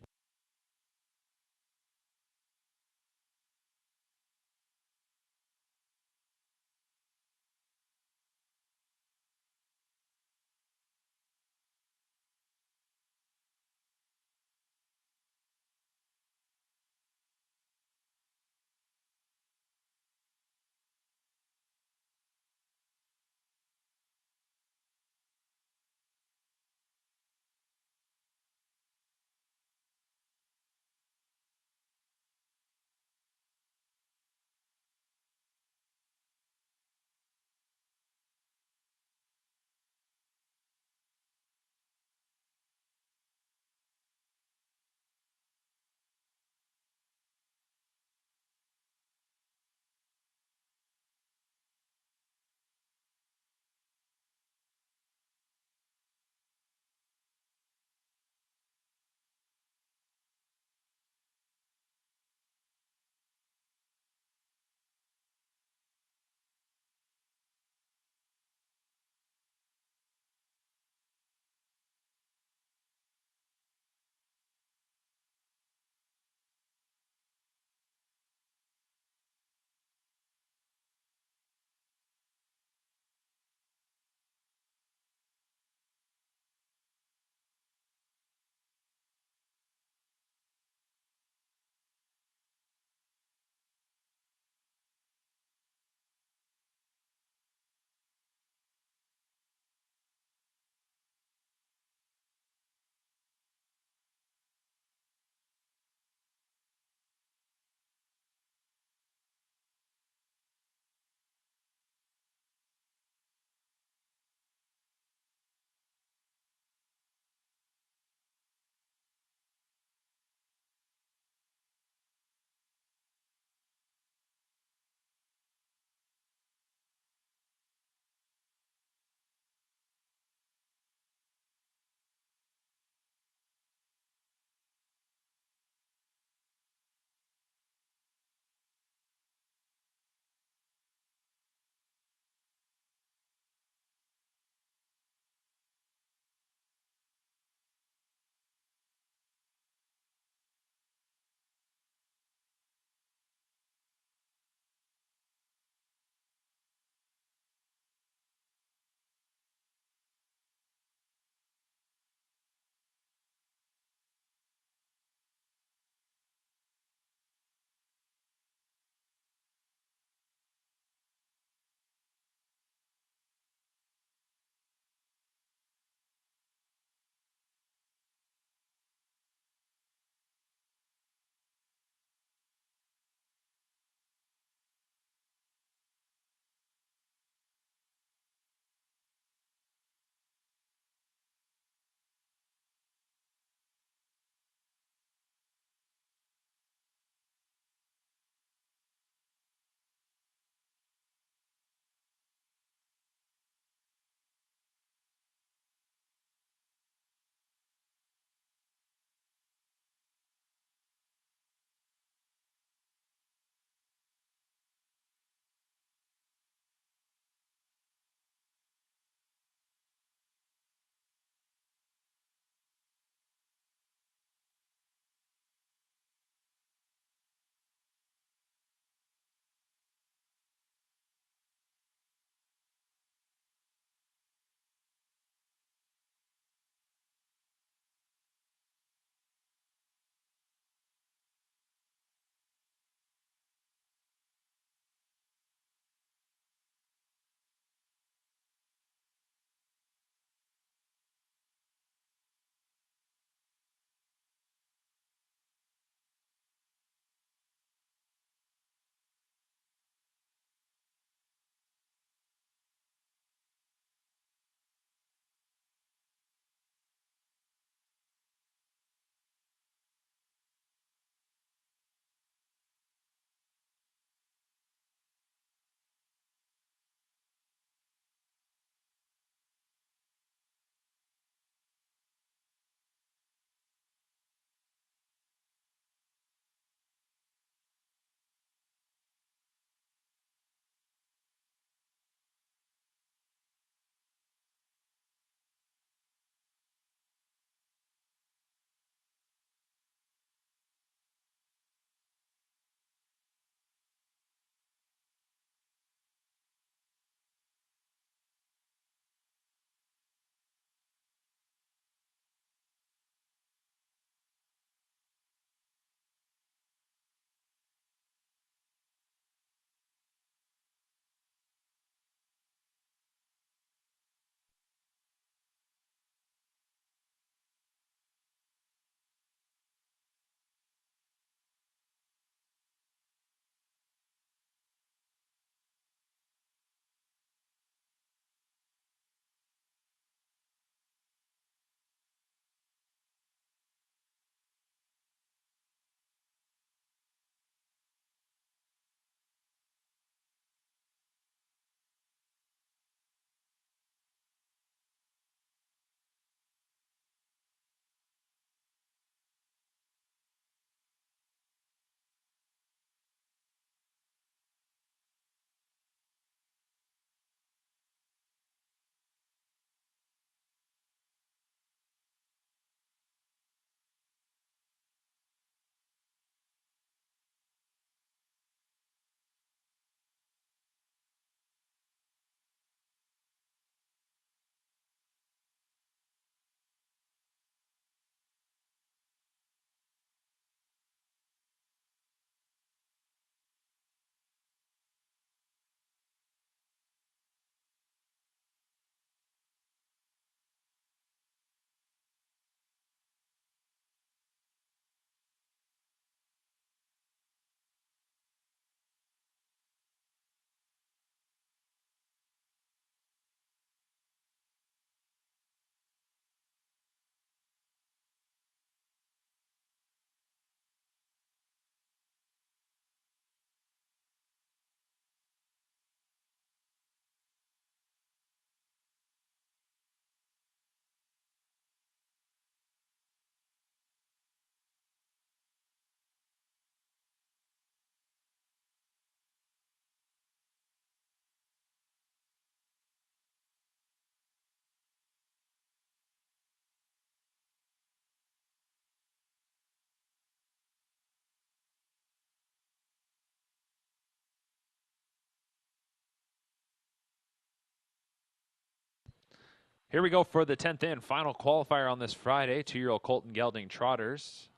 Here we go for the 10th and final qualifier on this Friday. 2-year-old Colton Gelding Trotters.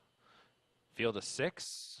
Field of 6.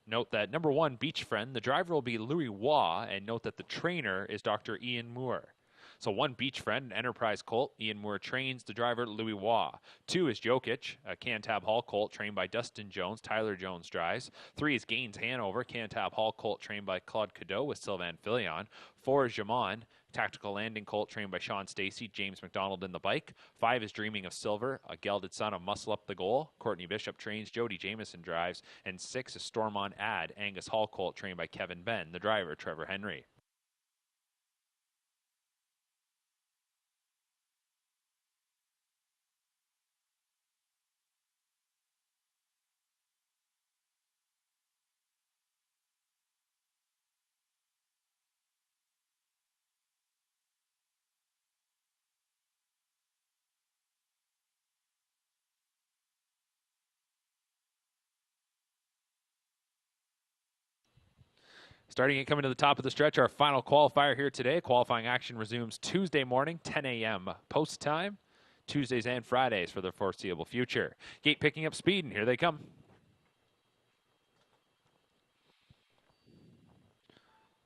Note that number 1, Beach Friend, the driver will be Louis Waugh, and note that the trainer is Dr. Ian Moore. So 1, Beach Friend, an Enterprise colt. Ian Moore trains the driver, Louis Waugh. 2 is Jokic, a Cantab Hall colt trained by Dustin Jones. Tyler Jones drives. 3 is Gaines Hanover, Cantab Hall colt trained by Claude Cadeau with Sylvain Filion. 4 is Jamon, Tactical Landing colt trained by Sean Stacy, James McDonald in the bike. 5 is Dreaming of Silver, a gelded son of Muscle Up the Goal. Courtney Bishop trains, Jody Jameson drives. And 6 is Storm on Ad, Angus Hall colt trained by Kevin Ben, the driver, Trevor Henry. Starting and coming to the top of the stretch, our final qualifier here today. Qualifying action resumes Tuesday morning, 10 a.m. post time. Tuesdays and Fridays for the foreseeable future. Gate picking up speed, and here they come.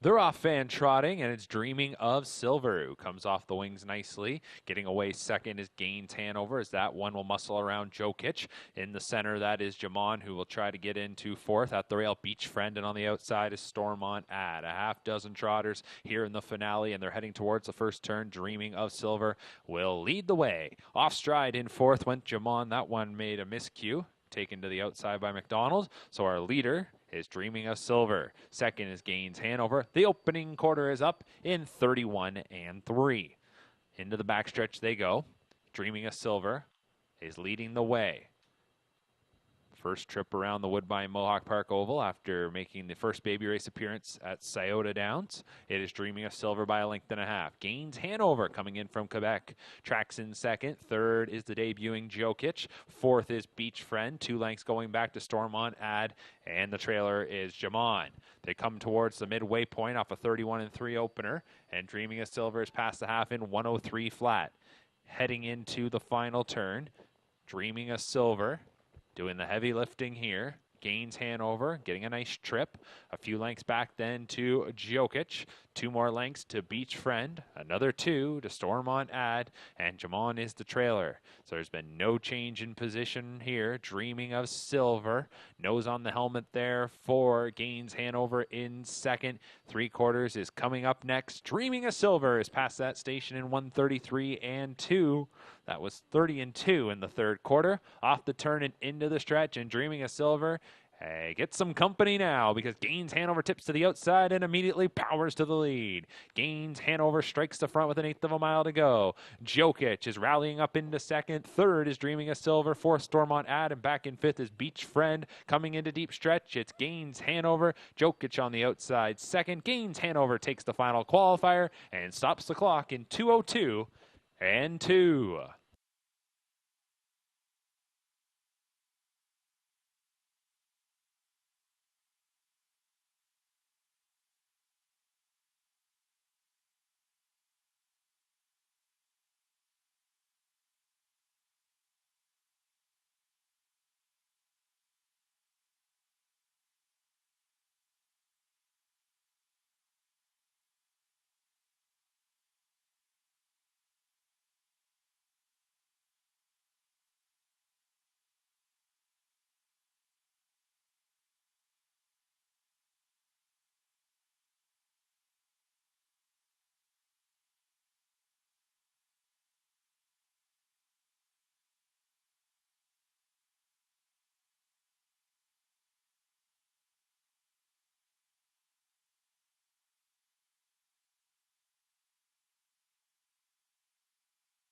They're off fan trotting, and it's Dreaming of Silver, who comes off the wings nicely. Getting away second is Gaines Hanover, as that one will muscle around Jokic. In the center, that is Jamon, who will try to get into fourth. At the rail, Beach Friend, and on the outside is Storm on Ad. A half dozen trotters here in the finale, and they're heading towards the first turn. Dreaming of Silver will lead the way. Off stride in fourth went Jamon. That one made a miscue, taken to the outside by McDonald. So our leader is Dreaming of Silver. Second is Gaines Hanover. The opening quarter is up in 31-3. Into the backstretch they go. Dreaming of Silver is leading the way. First trip around the Woodbine Mohawk Park Oval after making the first baby race appearance at Scioto Downs. It is Dreaming of Silver by a length and a half. Gaines Hanover coming in from Quebec. Tracks in second. Third is the debuting Jokic. Fourth is Beach Friend. 2 lengths going back to Storm on Ad. And the trailer is Jamon. They come towards the midway point off a 31-3 opener. And Dreaming of Silver is past the half in 103 flat. Heading into the final turn. Dreaming of Silver doing the heavy lifting here. Gaines Hanover getting a nice trip. A few lengths back then to Jokic. 2 more lengths to Beach Friend. Another 2 to Storm on Ad. And Jamon is the trailer. So there's been no change in position here. Dreaming of Silver. Nose on the helmet there for Gaines Hanover in second. 3/4 is coming up next. Dreaming of Silver is past that station in 133-2. That was 30-2 in the third quarter. Off the turn and into the stretch, and Dreaming of Silver get some company now, because Gaines Hanover tips to the outside and immediately powers to the lead. Gaines Hanover strikes the front with 1/8 of a mile to go. Jokic is rallying up into second. Third is Dreaming of Silver. Fourth, Storm on Ad, and back in fifth is Beach Friend. Coming into deep stretch, it's Gaines Hanover. Jokic on the outside second. Gaines Hanover takes the final qualifier and stops the clock in 2:02-2.